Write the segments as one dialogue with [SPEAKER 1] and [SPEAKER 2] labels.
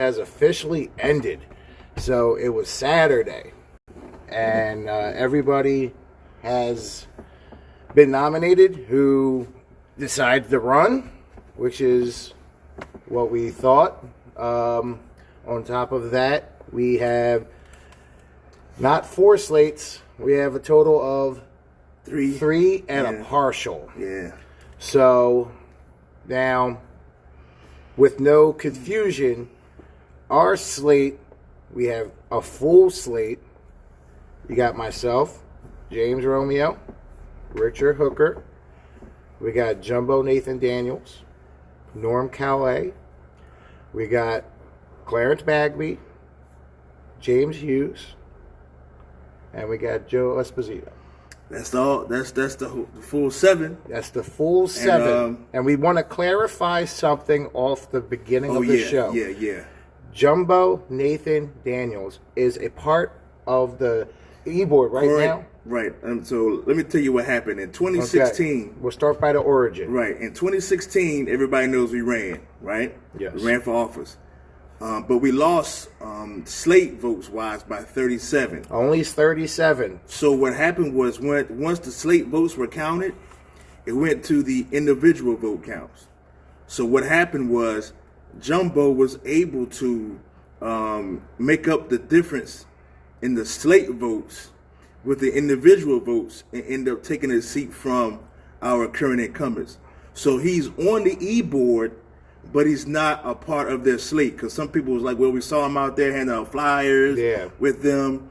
[SPEAKER 1] has officially ended. So it was Saturday, and everybody has been nominated who decided to run, which is what we thought. On top of that, we have not 4 slates. We have a total of three and a partial.
[SPEAKER 2] Yeah.
[SPEAKER 1] So now, with no confusion, our slate, we have a full slate. You got myself, James Romeo, Richard Hooker. We got Jumbo Nathan Daniels, Norm Calais. We got Clarence Bagby, James Hughes, and we got Joe Esposito.
[SPEAKER 2] That's all. That's the full 7.
[SPEAKER 1] That's the full 7. And we want to clarify something off the beginning of the show.
[SPEAKER 2] Yeah.
[SPEAKER 1] Jumbo Nathan Daniels is a part of the e-board right now.
[SPEAKER 2] Right. So let me tell you what happened in 2016.
[SPEAKER 1] Okay. We'll start by the origin.
[SPEAKER 2] Right. In 2016, everybody knows we ran. Right.
[SPEAKER 1] Yes.
[SPEAKER 2] We ran for office. But we lost slate votes wise by 37.
[SPEAKER 1] Only 37.
[SPEAKER 2] So what happened was once the slate votes were counted, it went to the individual vote counts. So what happened was Jumbo was able to make up the difference in the slate votes with the individual votes and end up taking a seat from our current incumbents. So he's on the e-board, but he's not a part of their slate, because some people was like, well, we saw him out there handing out flyers with them.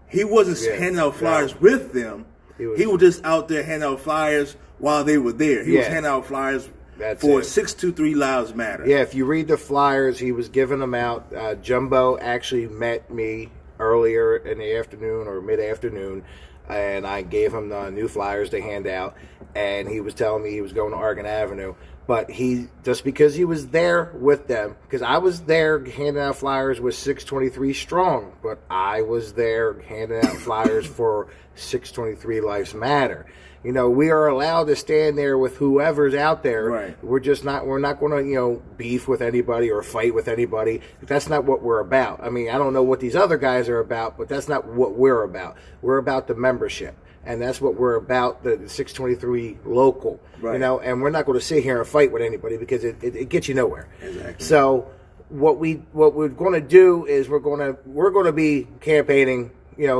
[SPEAKER 2] He wasn't handing out flyers with them. He was just out there handing out flyers while they were there. He was handing out flyers for 623 Lives Matter.
[SPEAKER 1] Yeah, if you read the flyers, he was giving them out. Jumbo actually met me earlier in the afternoon or mid-afternoon, and I gave him the new flyers to hand out, and he was telling me he was going to Argonne Avenue. But he, just because he was there with them, because I was there handing out flyers with 623 Strong, but I was there handing out flyers for 623 Lives Matter. You know, we are allowed to stand there with whoever's out there.
[SPEAKER 2] Right.
[SPEAKER 1] We're not going to, beef with anybody or fight with anybody. That's not what we're about. I mean, I don't know what these other guys are about, but that's not what we're about. We're about the membership. And that's what we're about, the 623 local,
[SPEAKER 2] right.
[SPEAKER 1] And we're not going to sit here and fight with anybody because it gets you nowhere.
[SPEAKER 2] Exactly.
[SPEAKER 1] So what we're going to do is we're going to be campaigning,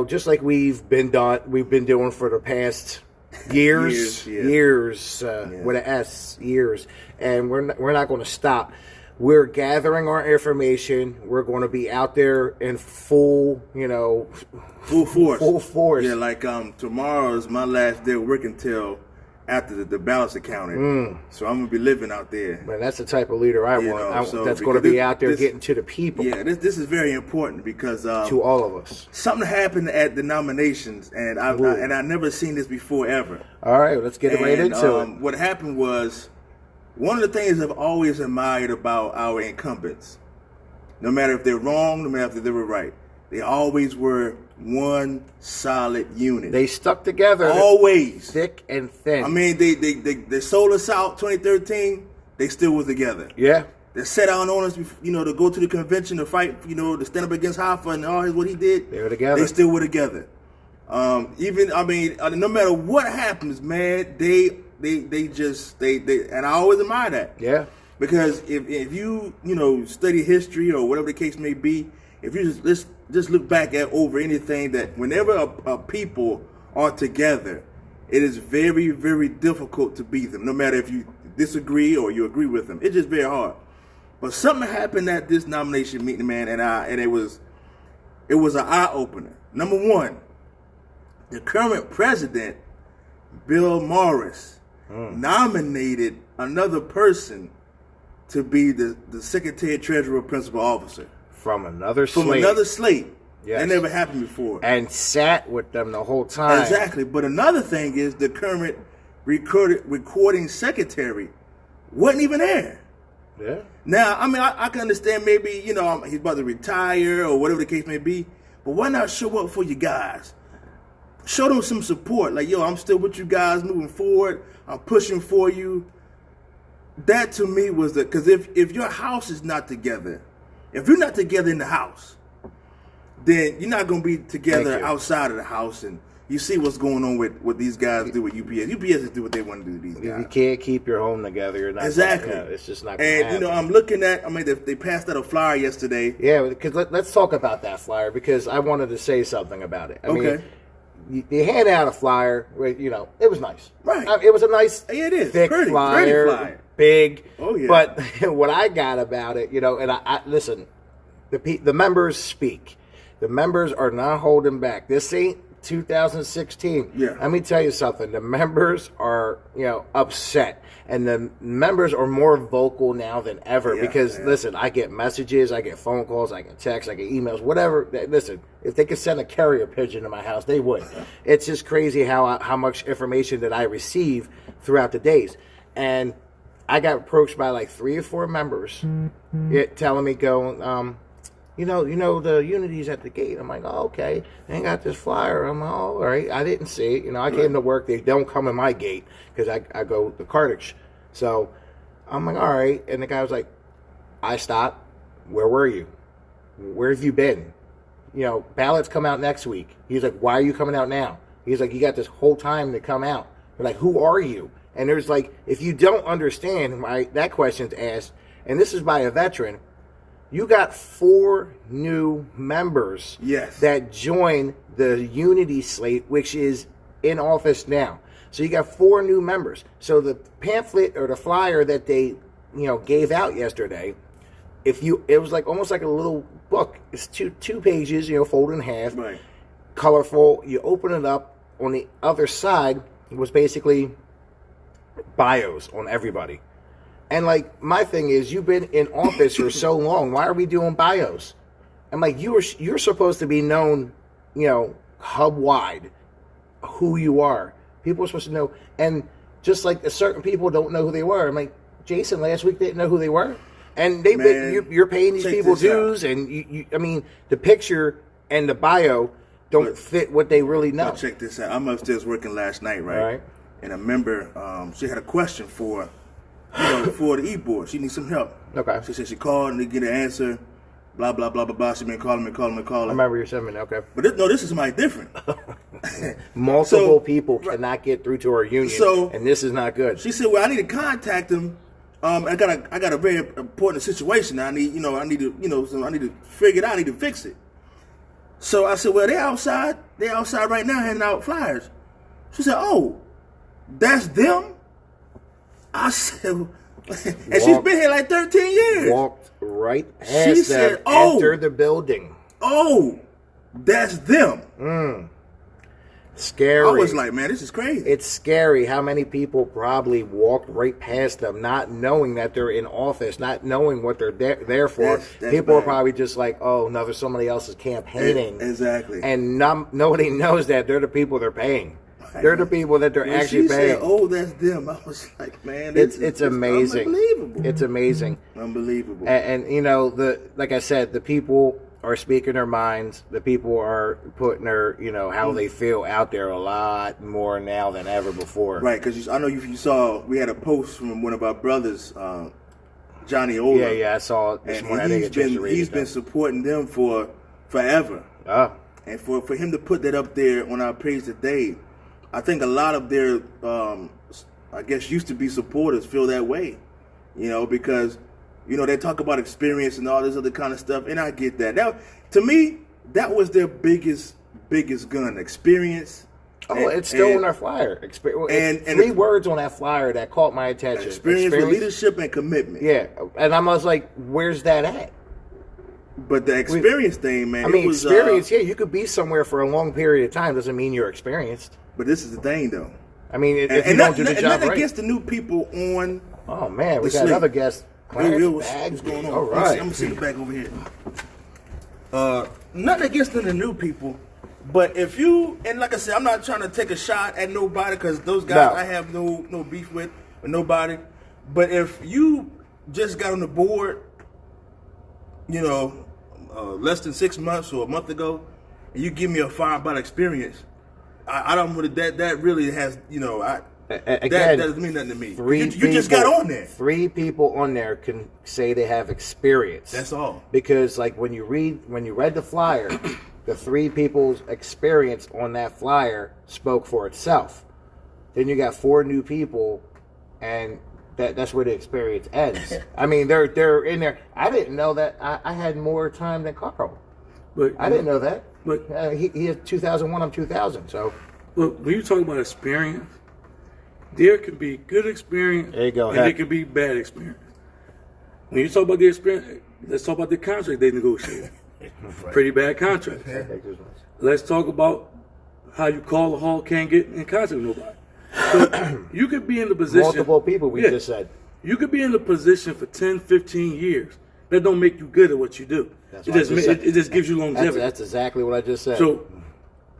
[SPEAKER 1] just like we've been doing for the past years, with an S, years, and we're not going to stop. We're gathering our information. We're going to be out there in full force. Full force.
[SPEAKER 2] Yeah, like tomorrow is my last day of work until after the ballots are counted. So I'm going to be living out there.
[SPEAKER 1] Man, that's the type of leader I want. That's going to be out there getting to the people.
[SPEAKER 2] Yeah, this is very important because
[SPEAKER 1] to all of us.
[SPEAKER 2] Something happened at the nominations, and I never seen this before ever.
[SPEAKER 1] All right, let's get right into it.
[SPEAKER 2] What happened was, one of the things I've always admired about our incumbents, no matter if they're wrong, no matter if they were right, they always were one solid unit.
[SPEAKER 1] They stuck together.
[SPEAKER 2] Always.
[SPEAKER 1] Thick and thin.
[SPEAKER 2] I mean, they sold us out 2013, they still were together.
[SPEAKER 1] Yeah.
[SPEAKER 2] They set out on us, to go to the convention to fight, to stand up against Hoffa and all what he did.
[SPEAKER 1] They were together.
[SPEAKER 2] They still were together. No matter what happens, man, they and I always admire that.
[SPEAKER 1] Yeah.
[SPEAKER 2] Because if you study history or whatever the case may be, if you just look back at over anything, that whenever a people are together, it is very, very difficult to beat them. No matter if you disagree or you agree with them, it's just very hard. But something happened at this nomination meeting, man, and it was an eye opener. Number one, the current president, Bill Morris, nominated another person to be the Secretary Treasurer Principal Officer.
[SPEAKER 1] From another
[SPEAKER 2] slate.
[SPEAKER 1] Yes.
[SPEAKER 2] That never happened before.
[SPEAKER 1] And sat with them the whole time.
[SPEAKER 2] Exactly. But another thing is the current recording secretary wasn't even there.
[SPEAKER 1] Yeah.
[SPEAKER 2] Now, I can understand maybe, he's about to retire or whatever the case may be, but why not show up for you guys? Show them some support. Like, I'm still with you guys moving forward. I'm pushing for you. That to me was because if your house is not together, If you're not together in the house, then you're not going to be
[SPEAKER 1] Thank
[SPEAKER 2] together
[SPEAKER 1] you.
[SPEAKER 2] outside of the house. And you see what's going on with what these guys do with UPS. UPS do what they want to do to these
[SPEAKER 1] If you
[SPEAKER 2] guys.
[SPEAKER 1] can't keep your home together, you're not
[SPEAKER 2] Exactly.
[SPEAKER 1] it's just not going to
[SPEAKER 2] And,
[SPEAKER 1] happen.
[SPEAKER 2] I'm looking at, they passed out a flyer yesterday.
[SPEAKER 1] Yeah, because let's talk about that flyer, because I wanted to say something about it. I
[SPEAKER 2] Okay.
[SPEAKER 1] mean, they hand out a flyer where, it was nice.
[SPEAKER 2] Right.
[SPEAKER 1] It was a nice,
[SPEAKER 2] Yeah, it is.
[SPEAKER 1] thick
[SPEAKER 2] Pretty
[SPEAKER 1] flyer,
[SPEAKER 2] flyer.
[SPEAKER 1] big.
[SPEAKER 2] Oh, yeah.
[SPEAKER 1] But what I got about it, and I listen, the members speak. The members are not holding back. This ain't 2016.
[SPEAKER 2] Yeah.
[SPEAKER 1] Let me tell you something. The members are, upset. And the members are more vocal now than ever because, listen, I get messages, I get phone calls, I get texts, I get emails, whatever. Listen, if they could send a carrier pigeon to my house, they would. It's just crazy how much information that I receive throughout the days. And I got approached by like 3 or 4 members telling me, the Unity's at the gate. I'm like, oh, okay. They ain't got this flyer. I'm like, oh, all right. I didn't see it. I came to work. They don't come in my gate because I go to Carthage. So I'm like, all right. And the guy was like, I stopped. Where were you? Where have you been? Ballots come out next week. He's like, why are you coming out now? He's like, you got this whole time to come out. They're like, who are you? And there's like, if you don't understand, right, that question's asked, and this is by a veteran, you got 4 new members that joined the Unity slate, which is in office now. So you got 4 new members. So the pamphlet or the flyer that they, gave out yesterday, it was like almost like a little book. It's two pages, folded in half,
[SPEAKER 2] Right.
[SPEAKER 1] colorful. You open it up. On the other side was basically bios on everybody. And like my thing is, you've been in office for so long. Why are we doing bios? I'm like, you're supposed to be known, hub wide, who you are. People are supposed to know. And just like certain people don't know who they were. I'm like, Jason last week didn't know who they were, and you're paying these people dues, and the picture and the bio don't fit what they really know.
[SPEAKER 2] Check this out. I'm upstairs working last night, right?
[SPEAKER 1] All right.
[SPEAKER 2] And a member, she had a question for the e-board. She needs some help.
[SPEAKER 1] Okay.
[SPEAKER 2] She said she called and didn't get an answer. Blah, blah, blah, blah, blah. She been calling me.
[SPEAKER 1] I remember you sending me. Okay.
[SPEAKER 2] But this is somebody different.
[SPEAKER 1] Multiple people cannot get through to our union, and this is not good.
[SPEAKER 2] She said, "Well, I need to contact them. I got a very important situation. I need to figure it out. I need to fix it." So I said, "Well, they're outside. They're outside right now handing out flyers." She said, "Oh, that's them?" I said, and she's been here like 13 years.
[SPEAKER 1] Walked right past
[SPEAKER 2] She
[SPEAKER 1] them,
[SPEAKER 2] said, "Oh,
[SPEAKER 1] entered the building."
[SPEAKER 2] Oh, that's them.
[SPEAKER 1] Scary.
[SPEAKER 2] I was like, man, this is crazy.
[SPEAKER 1] It's scary how many people probably walked right past them, not knowing that they're in office, not knowing what they're there for.
[SPEAKER 2] That's
[SPEAKER 1] people are
[SPEAKER 2] bad.
[SPEAKER 1] probably just like, oh, no, there's somebody else's campaigning.
[SPEAKER 2] Exactly.
[SPEAKER 1] And nobody knows that they're the people they're paying. They're the people that they're actually paying.
[SPEAKER 2] Said, oh, that's them. I was like, man,
[SPEAKER 1] it's amazing.
[SPEAKER 2] Unbelievable.
[SPEAKER 1] It's amazing.
[SPEAKER 2] Unbelievable.
[SPEAKER 1] And like I said, the people are speaking their minds. The people are putting their, how they feel out there a lot more now than ever before.
[SPEAKER 2] Right, because I know you saw, we had a post from one of our brothers, Johnny Ola.
[SPEAKER 1] Yeah, I saw it this morning.
[SPEAKER 2] He's been supporting them for forever.
[SPEAKER 1] Oh.
[SPEAKER 2] And for him to put that up there on our page today, I think a lot of their, I guess, used to be supporters feel that way, because, they talk about experience and all this other kind of stuff, and I get that. Now, to me, that was their biggest gun, experience.
[SPEAKER 1] Oh, it's still on our flyer. And 3 words on that flyer that caught my attention.
[SPEAKER 2] Experience with leadership and commitment.
[SPEAKER 1] Yeah, and I was like, where's that at?
[SPEAKER 2] But the experience thing, man.
[SPEAKER 1] Experience, you could be somewhere for a long period of time. Doesn't mean you're experienced.
[SPEAKER 2] But this is the thing, though.
[SPEAKER 1] I mean, if you don't do the job right.
[SPEAKER 2] Against the new people on.
[SPEAKER 1] Oh man, we got another guest.
[SPEAKER 2] What's going on?
[SPEAKER 1] All right,
[SPEAKER 2] I'm gonna sit back over here. Nothing against the new people, but if you, and like I said, I'm not trying to take a shot at nobody because those guys I have no beef with nobody. But if you just got on the board, less than 6 months or a month ago, and you give me a fire about experience. I don't really that really has
[SPEAKER 1] Again,
[SPEAKER 2] that doesn't mean nothing to me. You just got on there.
[SPEAKER 1] 3 people on there can say they have experience.
[SPEAKER 2] That's all.
[SPEAKER 1] Because like when you read the flyer, the 3 people's experience on that flyer spoke for itself. Then you got 4 new people, and that's where the experience ends. I mean, they're in there. I didn't know that I had more time than Carl.
[SPEAKER 3] But
[SPEAKER 1] I didn't know that.
[SPEAKER 3] But
[SPEAKER 1] he is 2001. I'm 2000. So.
[SPEAKER 3] But when you talk about experience, there can be good experience
[SPEAKER 1] There you go,
[SPEAKER 3] and
[SPEAKER 1] Heck.
[SPEAKER 3] there can be bad experience. When you talk about the experience, let's talk about the contract they negotiated. Pretty bad contract. Let's talk about how you call the hall, can't get in contact with nobody. So you could be in the position.
[SPEAKER 1] Multiple people, we just said.
[SPEAKER 3] You could be in the position for 10, 15 years. That don't make you good at what you do. It just gives you longevity.
[SPEAKER 1] That's exactly what I just said.
[SPEAKER 3] So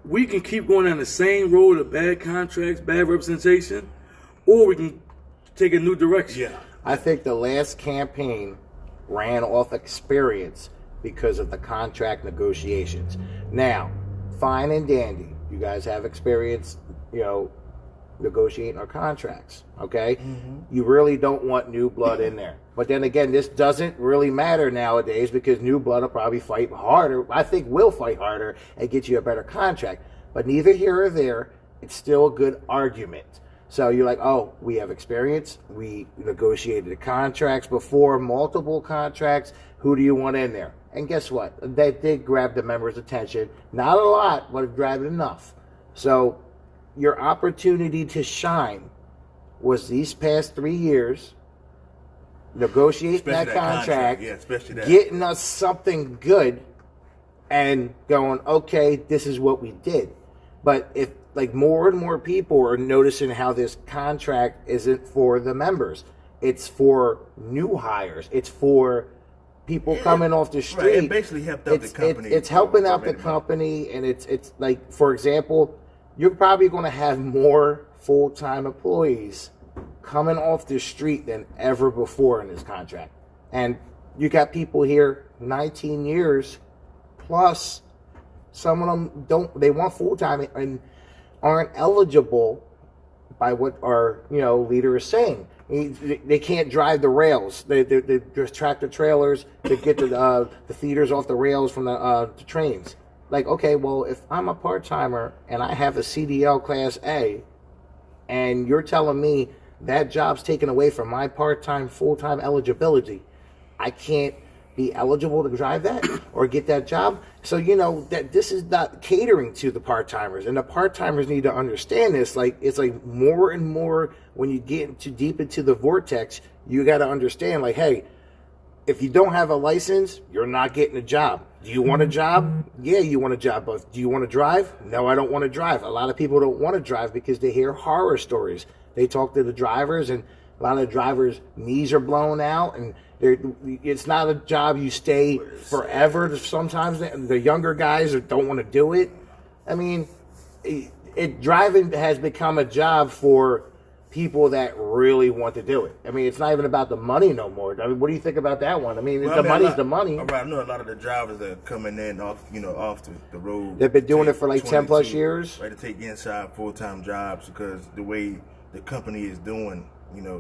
[SPEAKER 3] we can keep going down the same road of bad contracts, bad representation, or we can take a new direction.
[SPEAKER 2] Yeah.
[SPEAKER 1] I think the last campaign ran off experience because of the contract negotiations. Now, fine and dandy. You guys have experience, negotiating our contracts, okay? Mm-hmm. You really don't want new blood in there. But then again, this doesn't really matter nowadays because new blood will probably fight harder. I think will fight harder and get you a better contract. But neither here or there, it's still a good argument. So you're like, oh, we have experience. We negotiated the contracts before, multiple contracts. Who do you want in there? And guess what? That did grab the members' attention. Not a lot, but it grabbed enough. So your opportunity to shine was these past 3 years, negotiating that contract,
[SPEAKER 2] especially that.
[SPEAKER 1] Getting us something good, and going, okay, this is what we did. But if more and more people are noticing how this contract isn't for the members, it's for new hires, it's for people coming off the street.
[SPEAKER 2] Right, it basically helped out the company.
[SPEAKER 1] It's helping out the company, and it's like, for example, you're probably going to have more full-time employees coming off the street than ever before in this contract. And you got people here 19 years plus. Some of them they want full-time and aren't eligible by what our leader is saying. They can't drive the rails. They just tractor trailers to get the feeders off the rails from the trains. Like, okay, well, if I'm a part-timer and I have a CDL Class A, and you're telling me that job's taken away from my part-time, full-time eligibility, I can't be eligible to drive that or get that job. So that this is not catering to the part-timers, and the part-timers need to understand this. It's more and more when you get too deep into the vortex, you got to understand, hey, if you don't have a license, you're not getting a job. Do you want a job? Yeah, you want a job. But do you want to drive? No, I don't want to drive. A lot of people don't want to drive because they hear horror stories. They talk to the drivers, and a lot of the drivers' knees are blown out, and it's not a job you stay forever. Sometimes the younger guys don't want to do it. I mean, driving has become a job for people that really want to do it. I mean, it's not even about the money no more. I mean, what do you think about that one? I mean, money's the money.
[SPEAKER 2] All right, I know a lot of the drivers that are coming in off the road.
[SPEAKER 1] They've been doing it for 10 plus years.
[SPEAKER 2] Right, to take inside full-time jobs because the way the company is doing,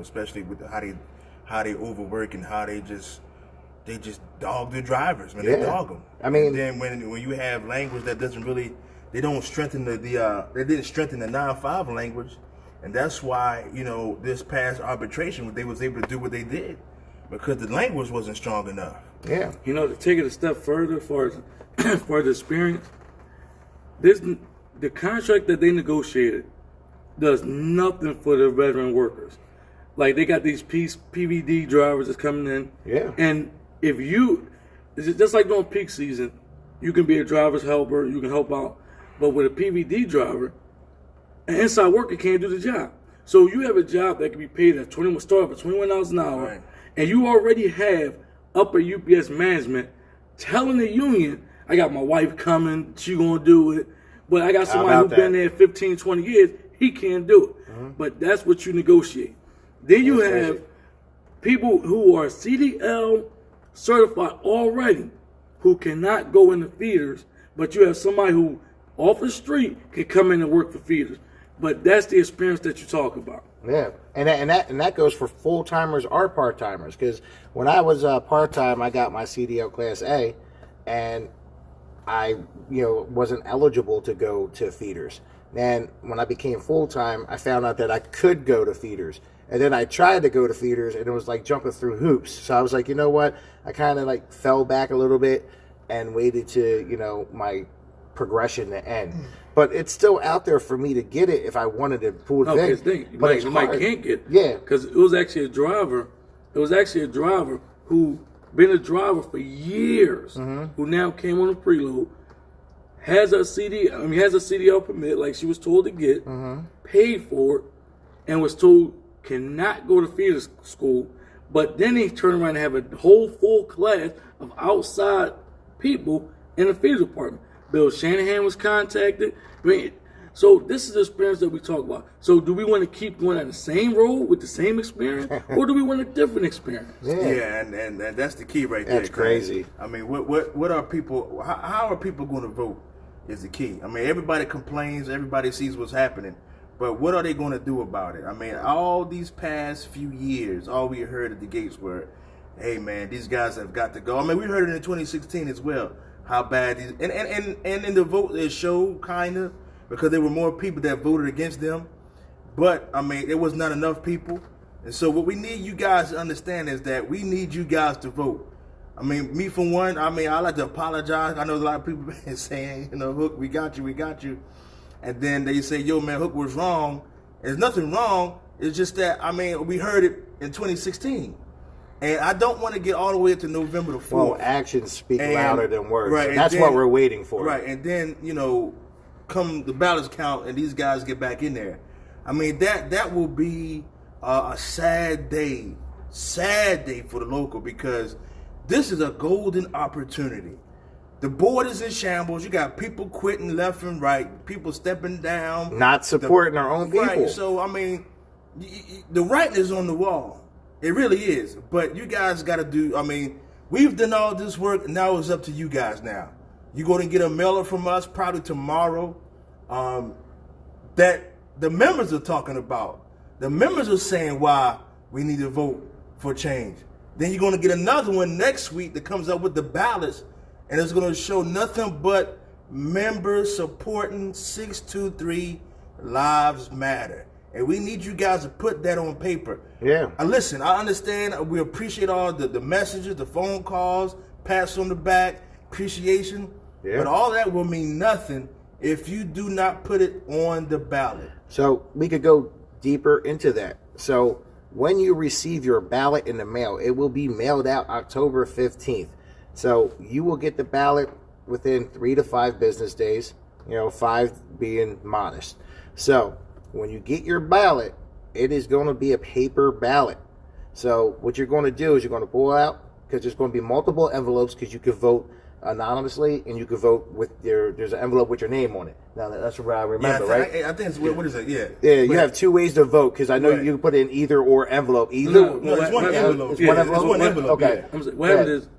[SPEAKER 2] especially with how they overwork and how they just dog the drivers, man. Yeah. They dog them.
[SPEAKER 1] I mean,
[SPEAKER 2] and then when you have language that doesn't really, they don't strengthen they didn't strengthen the 9-5 language. And that's why, this past arbitration, they was able to do what they did because the language wasn't strong enough.
[SPEAKER 1] Yeah.
[SPEAKER 3] To take it a step further for the experience, the contract that they negotiated does nothing for the veteran workers. They got these PVD drivers that's coming in.
[SPEAKER 1] Yeah.
[SPEAKER 3] And it's just like during peak season, you can be a driver's helper, you can help out. But with a PVD driver, an inside worker can't do the job. So you have a job that can be paid at $21 an hour, right, and you already have upper UPS management telling the union, I got my wife coming, she gonna do it, but I got somebody who's been there 15, 20 years, he can't do it. Mm-hmm. But that's what you negotiate. Then you have people who are CDL certified already who cannot go in the feeders, but you have somebody who off the street can come in and work for feeders. But that's the experience that you talk about.
[SPEAKER 1] Yeah, and that goes for full timers or part timers. Because when I was part time, I got my CDL Class A, and I wasn't eligible to go to feeders. And when I became full time, I found out that I could go to feeders. And then I tried to go to feeders, and it was like jumping through hoops. So I was like, you know what? I kind of like fell back a little bit and waited to my progression to end. But it's still out there for me to get it if I wanted to pull the thing.
[SPEAKER 3] You might can't get it.
[SPEAKER 1] Yeah.
[SPEAKER 3] Because it was actually a driver. It was actually a driver who been a driver for years, who now came on a preload, has a CDL permit like she was told to get, paid for it, and was told cannot go to feeder school. But then he turned around and have a whole full class of outside people in the feeder department. Bill Shanahan was contacted. So this is the experience that we talk about. So do we want to keep going on the same road with the same experience, or do we want a different experience?
[SPEAKER 2] Yeah, and that's the key right there.
[SPEAKER 1] That's crazy.
[SPEAKER 2] I mean, what are people? How are people going to vote? Is the key. I mean, everybody complains, everybody sees what's happening, but what are they going to do about it? I mean, all these past few years, all we heard at the gates were, "Hey, man, these guys have got to go." I mean, we heard it in 2016 as well. How bad these and in the vote it showed kind of because there were more people that voted against them, but I mean there was not enough people, and so what we need you guys to understand is that we need you guys to vote. I mean, me for one, I mean I like to apologize. I know a lot of people been saying, Hook, we got you, and then they say, yo man, Hook was wrong. There's nothing wrong. It's just that I mean we heard it in 2016. And I don't want to get all the way up to November the 4th.
[SPEAKER 1] Well, actions speak louder than words.
[SPEAKER 2] Right,
[SPEAKER 1] and that's what we're waiting for.
[SPEAKER 2] Right, and then, come the ballots count and these guys get back in there. I mean, that will be a sad day for the local because this is a golden opportunity. The board is in shambles. You got people quitting left and right, people stepping down.
[SPEAKER 1] Not supporting their own people.
[SPEAKER 2] Right, so, I mean, the writing is on the wall. It really is. But you guys got to do, I mean, we've done all this work, and now it's up to you guys now. You're going to get a mailer from us probably tomorrow that the members are talking about. The members are saying why we need to vote for change. Then you're going to get another one next week that comes up with the ballots, and it's going to show nothing but members supporting 623 Lives Matter. And we need you guys to put that on paper.
[SPEAKER 1] Yeah.
[SPEAKER 2] Listen, I understand. We appreciate all the messages, the phone calls, pats on the back, appreciation. Yeah. But all that will mean nothing if you do not put it on the ballot.
[SPEAKER 1] So we could go deeper into that. So when you receive your ballot in the mail, it will be mailed out October 15th. So you will get the ballot within 3 to 5 business days, 5 being modest. So when you get your ballot, it is going to be a paper ballot. So what you're going to do is you're going to pull out, because there's going to be multiple envelopes, because you could vote anonymously and you could vote with there's an envelope with your name on it. Now that's what I remember, right?
[SPEAKER 2] I think it's, what is it? Yeah.
[SPEAKER 1] Yeah, you have 2 ways to vote, because I know you can put it in either or envelope. Either.
[SPEAKER 2] No, it's one envelope.
[SPEAKER 1] It's one envelope?
[SPEAKER 2] It's one envelope.
[SPEAKER 1] Okay.
[SPEAKER 3] Yeah. What happens is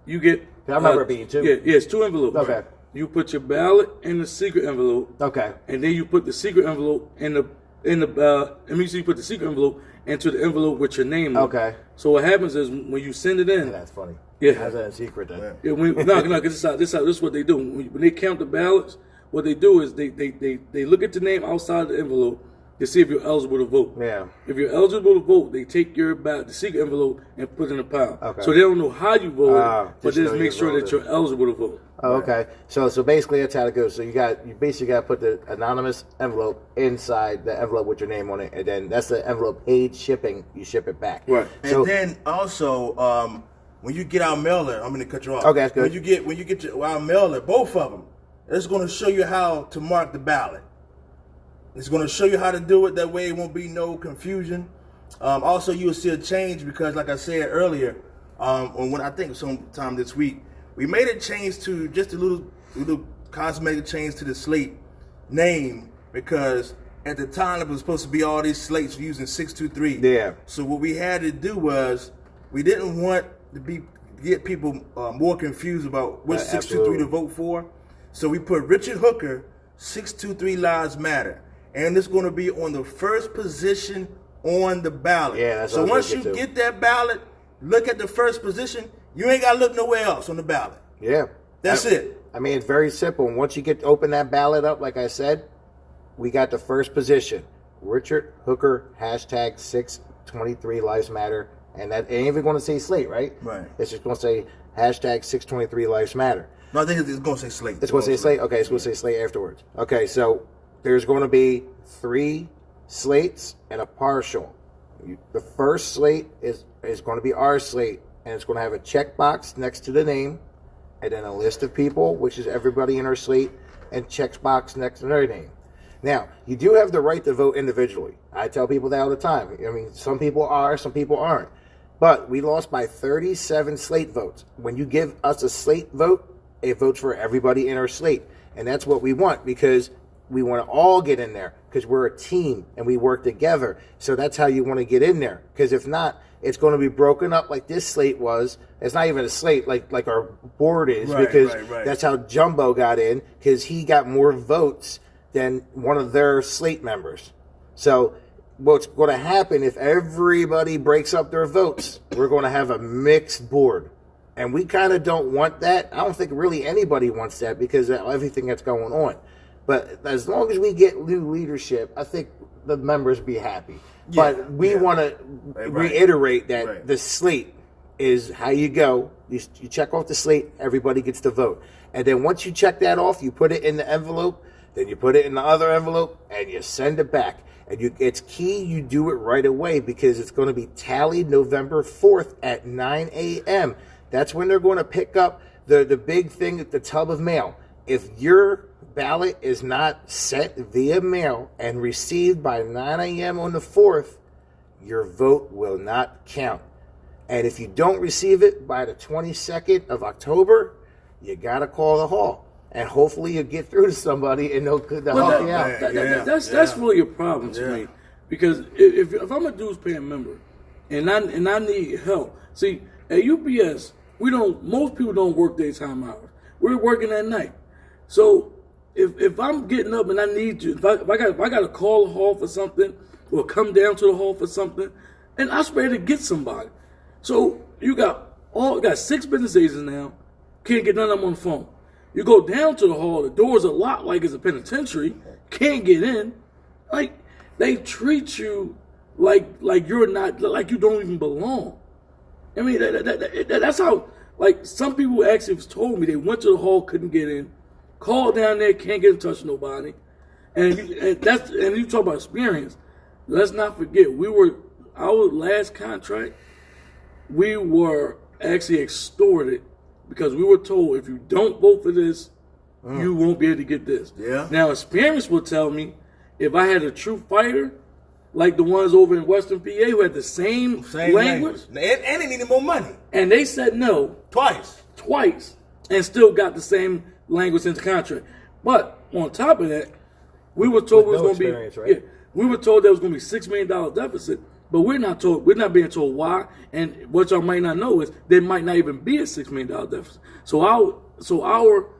[SPEAKER 3] you get...
[SPEAKER 1] I remember it being 2.
[SPEAKER 3] Yeah, it's 2 envelopes.
[SPEAKER 1] Okay.
[SPEAKER 3] You put your ballot in the secret envelope.
[SPEAKER 1] Okay.
[SPEAKER 3] And then you put the secret envelope so you put the secret envelope into the envelope with your name on it.
[SPEAKER 1] Okay.
[SPEAKER 3] So what happens is when you send it in...
[SPEAKER 1] Yeah, that's funny.
[SPEAKER 3] Yeah.
[SPEAKER 1] How's that in secret then?
[SPEAKER 3] Yeah, because this is what they do. When they count the ballots, what they do is they look at the name outside the envelope to see if you're eligible to vote.
[SPEAKER 1] Yeah.
[SPEAKER 3] If you're eligible to vote, they take your ballot, the secret envelope, and put it in a pile.
[SPEAKER 1] Okay.
[SPEAKER 3] So they don't know how you vote, but they just make sure
[SPEAKER 1] voted.
[SPEAKER 3] that you're eligible to vote.
[SPEAKER 1] Oh, okay. So basically that's how it goes. So you basically got to put the anonymous envelope inside the envelope with your name on it, and then that's the envelope paid shipping. You ship it back.
[SPEAKER 3] Right.
[SPEAKER 2] And then also, when you get our mailer, I'm going to cut you off.
[SPEAKER 1] Okay, that's good.
[SPEAKER 2] When you get our mailer, both of them, it's going to show you how to mark the ballot. It's going to show you how to do it. That way it won't be no confusion. Also, you'll see a change because, like I said earlier, when I think sometime this week, we made a change to just a little cosmetic change to the slate name, because at the time it was supposed to be all these slates using 623.
[SPEAKER 1] Yeah.
[SPEAKER 2] So what we had to do was we didn't want to get people more confused about which 623 to vote for. So we put Richard Hooker, 623 Lives Matter. and it's going to be on the first position on the ballot.
[SPEAKER 1] Yeah, that's
[SPEAKER 2] so
[SPEAKER 1] what I was
[SPEAKER 2] once
[SPEAKER 1] gonna
[SPEAKER 2] you
[SPEAKER 1] get to.
[SPEAKER 2] get that ballot, look at the first position. You ain't got to look nowhere else on the ballot.
[SPEAKER 1] Yeah.
[SPEAKER 2] That's it.
[SPEAKER 1] I mean, it's very simple. And once you open that ballot up, like I said, we got the first position. Richard Hooker, hashtag 623 Lives Matter. And that ain't even going to say slate, right?
[SPEAKER 2] Right.
[SPEAKER 1] It's just going to say hashtag 623 Lives Matter.
[SPEAKER 2] No, I think it's going to say slate.
[SPEAKER 1] It's going to say slate? Okay, it's going to say slate afterwards. Okay, so there's going to be 3 slates and a partial. The first slate is going to be our slate, and it's going to have a checkbox next to the name, and then a list of people, which is everybody in our slate, and checkbox next to their name. Now, you do have the right to vote individually. I tell people that all the time. I mean, some people are, some people aren't. But we lost by 37 slate votes. When you give us a slate vote, it votes for everybody in our slate. And that's what we want, because we want to all get in there, because we're a team and we work together. So that's how you want to get in there. Because if not, it's going to be broken up like this slate was. It's not even a slate like our board is, because that's how Jumbo got in, because he got more votes than one of their slate members. So what's going to happen if everybody breaks up their votes? We're going to have a mixed board. And we kind of don't want that. I don't think really anybody wants that, because of everything that's going on. But as long as we get new leadership, I think the members be happy. Yeah, but we want to reiterate that the slate is how you go. You check off the slate, everybody gets to vote. And then once you check that off, you put it in the envelope, then you put it in the other envelope, and you send it back. And it's key you do it right away, because it's going to be tallied November 4th at 9 a.m. That's when they're going to pick up the big thing at the tub of mail. If your ballot is not sent via mail and received by 9 a.m. on the 4th, your vote will not count. And if you don't receive it by the 22nd of October, you got to call the hall. And hopefully you get through to somebody and they'll help you out.
[SPEAKER 3] That's really a problem to me. Because if I'm a dues paying member and I need help, see, at UPS, most people don't work daytime hours. We're working at night. So if I'm getting up and I need you, if I got to call the hall for something or come down to the hall for something, and I'm ready to get somebody. So you got 6 business agents now, can't get none of them on the phone. You go down to the hall, the doors are locked like it's a penitentiary, can't get in. Like, they treat you like you're not, like you don't even belong. I mean, that's how, like, some people actually told me they went to the hall, couldn't get in, called down there, can't get in touch with nobody. And you talk about experience. Let's not forget, our last contract, we were actually extorted, because we were told, if you don't vote for this, you won't be able to get this.
[SPEAKER 2] Yeah.
[SPEAKER 3] Now, experience will tell me, if I had a true fighter, like the ones over in Western PA who had the same language.
[SPEAKER 2] And they needed more money.
[SPEAKER 3] And they said no.
[SPEAKER 2] Twice.
[SPEAKER 3] And still got the same language in the contract. But on top of that, we were told it was going to be,
[SPEAKER 1] right?
[SPEAKER 3] we were told there was going to be $6 million deficit. But we're not being told why. And what y'all might not know is there might not even be a $6 million deficit. So our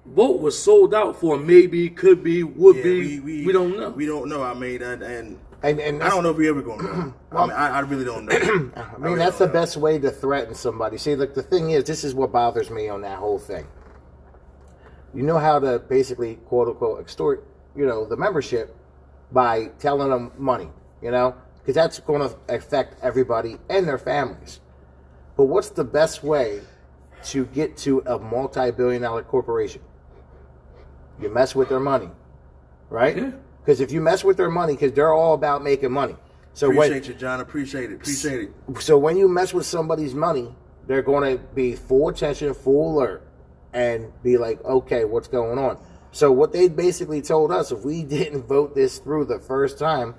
[SPEAKER 3] vote was sold out for maybe, could be, would be. We don't know.
[SPEAKER 2] We don't know. I mean, and I don't know if we ever going to know. Well, I really don't know.
[SPEAKER 1] I mean, that's the best way to threaten somebody. See, look, the thing is, this is what bothers me on that whole thing. You know how to basically, quote unquote, extort, the membership by telling them money, because that's going to affect everybody and their families. But what's the best way to get to a multi-billion-dollar corporation? You mess with their money, right? Because if you mess with their money, because they're all about making money. So
[SPEAKER 2] appreciate you, John. Appreciate it.
[SPEAKER 1] So when you mess with somebody's money, they're going to be full attention, full alert, and be like, okay, what's going on? So what they basically told us, if we didn't vote this through the first time,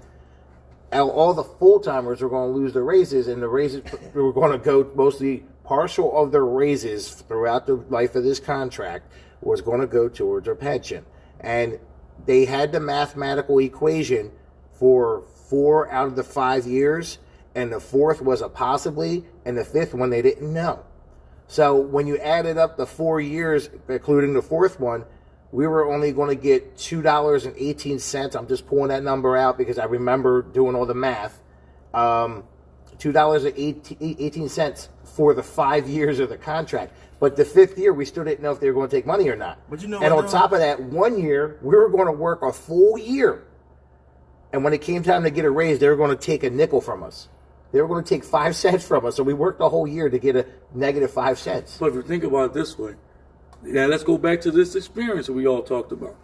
[SPEAKER 1] all the full-timers were going to lose their raises, and the raises were going to go, mostly partial of their raises throughout the life of this contract was going to go towards their pension. And they had the mathematical equation for 4 out of the 5 years, and the 4th was a possibly, and the 5th one they didn't know. So when you added up the 4 years, including the 4th one, we were only going to get $2.18. I'm just pulling that number out because I remember doing all the math. $2.18 for the 5 years of the contract. But the 5th year, we still didn't know if they were going to take money or not.
[SPEAKER 2] But you know
[SPEAKER 1] and
[SPEAKER 2] what,
[SPEAKER 1] on top of that, 1 year, we were going to work a full year. And when it came time to get a raise, they were going to take a nickel from us. They were going to take 5 cents from us. So we worked the whole year to get a negative 5 cents.
[SPEAKER 3] But if you think about it this way, now let's go back to this experience that we all talked about.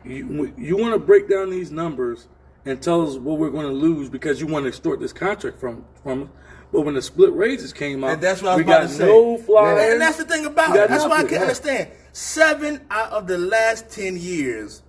[SPEAKER 3] You want to break down these numbers and tell us what we're going to lose because you want to extort this contract from us. But when the split raises came out,
[SPEAKER 2] And that's what I was
[SPEAKER 3] we
[SPEAKER 2] about
[SPEAKER 3] got
[SPEAKER 2] to say.
[SPEAKER 3] no flyers.
[SPEAKER 2] And that's the thing about
[SPEAKER 3] We got
[SPEAKER 2] it. That's why I
[SPEAKER 3] nothing.
[SPEAKER 2] can't understand. 7 out of the last 10 years,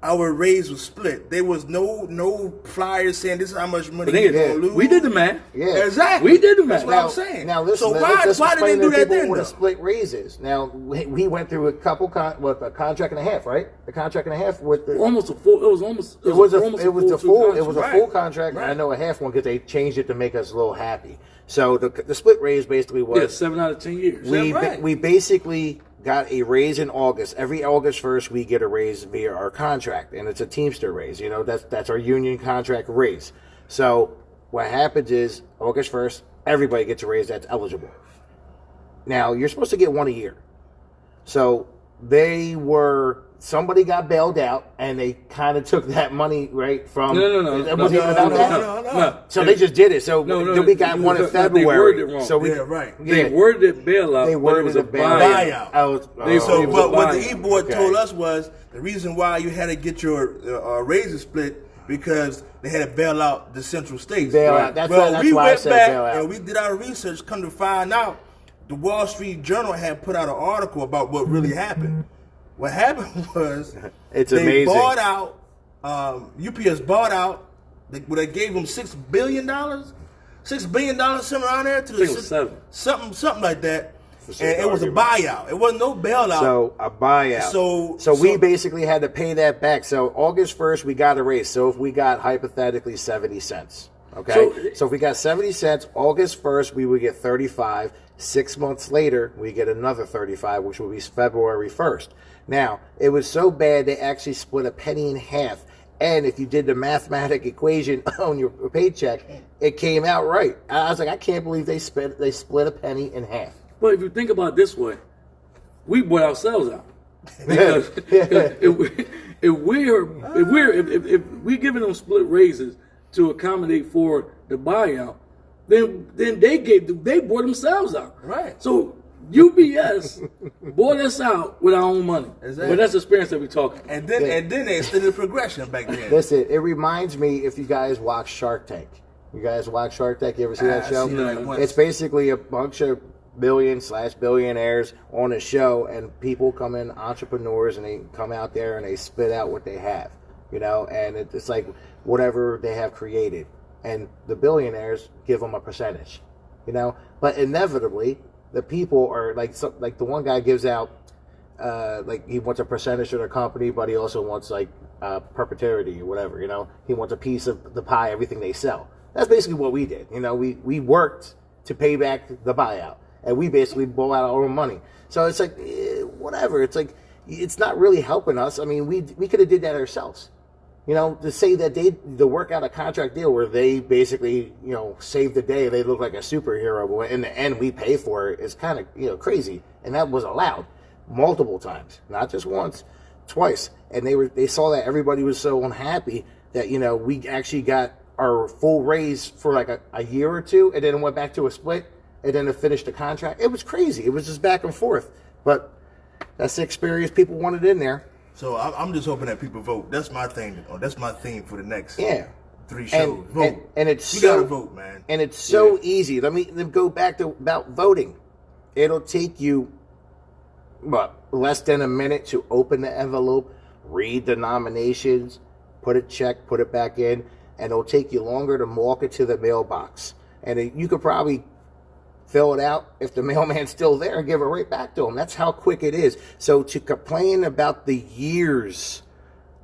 [SPEAKER 2] our raise was split. There was no flyers saying this is how much money
[SPEAKER 3] But
[SPEAKER 2] you're
[SPEAKER 3] then,
[SPEAKER 2] going to lose.
[SPEAKER 3] we did the math.
[SPEAKER 1] Yeah.
[SPEAKER 2] Exactly.
[SPEAKER 3] We did the
[SPEAKER 2] That's
[SPEAKER 3] math.
[SPEAKER 2] what I'm saying.
[SPEAKER 1] Now listen,
[SPEAKER 2] so
[SPEAKER 1] let's
[SPEAKER 2] why did they
[SPEAKER 1] explain
[SPEAKER 2] do
[SPEAKER 1] to
[SPEAKER 2] that
[SPEAKER 1] people
[SPEAKER 2] then,
[SPEAKER 1] what a
[SPEAKER 2] though?
[SPEAKER 1] split raises? Now we went through a couple a contract and a half, right? The contract and a half with the
[SPEAKER 3] Almost a full. It was almost.
[SPEAKER 1] it was a
[SPEAKER 3] almost
[SPEAKER 1] full
[SPEAKER 2] Right.
[SPEAKER 1] contract.
[SPEAKER 2] Right.
[SPEAKER 1] I know a half one because they changed it to make us a little happy. So the split raise basically was
[SPEAKER 3] Yeah, 7 out of 10 years.
[SPEAKER 1] we basically got a raise in August. Every August 1st, we get a raise via our contract, and it's a Teamster raise. You know, that's our union contract raise. So what happens is August 1st, everybody gets a raise that's eligible. Now you're supposed to get one a year. So somebody got bailed out, and they kind of took that money right from.
[SPEAKER 3] No.
[SPEAKER 1] It wasn't even about that.
[SPEAKER 2] No.
[SPEAKER 1] So they just did it. So
[SPEAKER 3] No,
[SPEAKER 1] then we got one in
[SPEAKER 3] they
[SPEAKER 1] February.
[SPEAKER 3] worded it wrong.
[SPEAKER 1] So we,
[SPEAKER 2] Yeah, right.
[SPEAKER 3] They worded it bailout.
[SPEAKER 1] They
[SPEAKER 3] but it
[SPEAKER 1] worded
[SPEAKER 3] was
[SPEAKER 1] a
[SPEAKER 3] a
[SPEAKER 2] buyout.
[SPEAKER 3] They-
[SPEAKER 2] So
[SPEAKER 3] It was a
[SPEAKER 2] what the
[SPEAKER 3] buyout.
[SPEAKER 2] E-Board
[SPEAKER 1] Okay.
[SPEAKER 2] told us was the reason why you had to get your raises split because they had to bail out the Central States.
[SPEAKER 1] Bailout. That's
[SPEAKER 2] well,
[SPEAKER 1] why-
[SPEAKER 2] we
[SPEAKER 1] that's why I
[SPEAKER 2] went
[SPEAKER 1] said
[SPEAKER 2] back
[SPEAKER 1] bailout.
[SPEAKER 2] and we did our research. Come to find out, the Wall Street Journal had put out an article about what really happened. What happened was
[SPEAKER 1] It's
[SPEAKER 2] they
[SPEAKER 1] amazing.
[SPEAKER 2] bought out. UPS bought out. They gave them $6 billion, $6 billion somewhere around there to the
[SPEAKER 3] I think it was 7.
[SPEAKER 2] something like that.
[SPEAKER 1] For
[SPEAKER 2] And it was a buyout. It wasn't no bailout.
[SPEAKER 1] So a buyout. So we basically had to pay that back. So August 1st, we got a raise. So if we got hypothetically 70 cents, okay. So if we got 70 cents, August 1st, we would get 35. 6 months later, we get another 35, which will be February 1st. Now, it was so bad they actually split a penny in half. And if you did the mathematic equation on your paycheck, it came out right. I was like, I can't believe they split a penny in half.
[SPEAKER 3] But if you think about it this way, we bought ourselves out. Because if we're giving them split raises to accommodate for the buyout, then they bought themselves out.
[SPEAKER 2] Right.
[SPEAKER 3] So UPS bought us out with our own money.
[SPEAKER 2] Exactly.
[SPEAKER 3] But that's the experience that we're talking.
[SPEAKER 2] And then they extended the progression back then.
[SPEAKER 1] Listen, it reminds me if you guys watch Shark Tank. You guys watch Shark Tank? You ever see that
[SPEAKER 2] I've
[SPEAKER 1] show?
[SPEAKER 2] seen it like once.
[SPEAKER 1] It's basically a bunch of billion/billionaires on a show, and people come in, entrepreneurs, and they come out there and they spit out what they have, you know, and it's like whatever they have created, and the billionaires give them a percentage, you know, but inevitably the people are like the one guy gives out like he wants a percentage of the company, but he also wants like perpetuity or whatever, you know, he wants a piece of the pie, everything they sell. That's basically what we did, you know, we worked to pay back the buyout. And we basically blow out our own money. So it's like, whatever. It's like, it's not really helping us. I mean, we could have did that ourselves. You know, to say that to work out a contract deal where they basically, you know, save the day, they look like a superhero, but in the end we pay for it, is kind of, you know, crazy. And that was allowed multiple times, not just once, twice. And they saw that everybody was so unhappy that, you know, we actually got our full raise for like a year or two, and then it went back to a split. And then to finish the contract, it was crazy. It was just back and forth. But that's the experience people wanted in there.
[SPEAKER 2] So I'm just hoping that people vote. That's my thing. That's my theme for the next 3 shows.
[SPEAKER 1] And,
[SPEAKER 2] Vote.
[SPEAKER 1] And it's
[SPEAKER 2] you
[SPEAKER 1] so,
[SPEAKER 2] gotta vote, man.
[SPEAKER 1] And it's so easy. Let me go back to about voting. It'll take you less than a minute to open the envelope, read the nominations, put a check, put it back in, and it'll take you longer to walk it to the mailbox. And you could probably fill it out if the mailman's still there and give it right back to him. That's how quick it is. So to complain about the years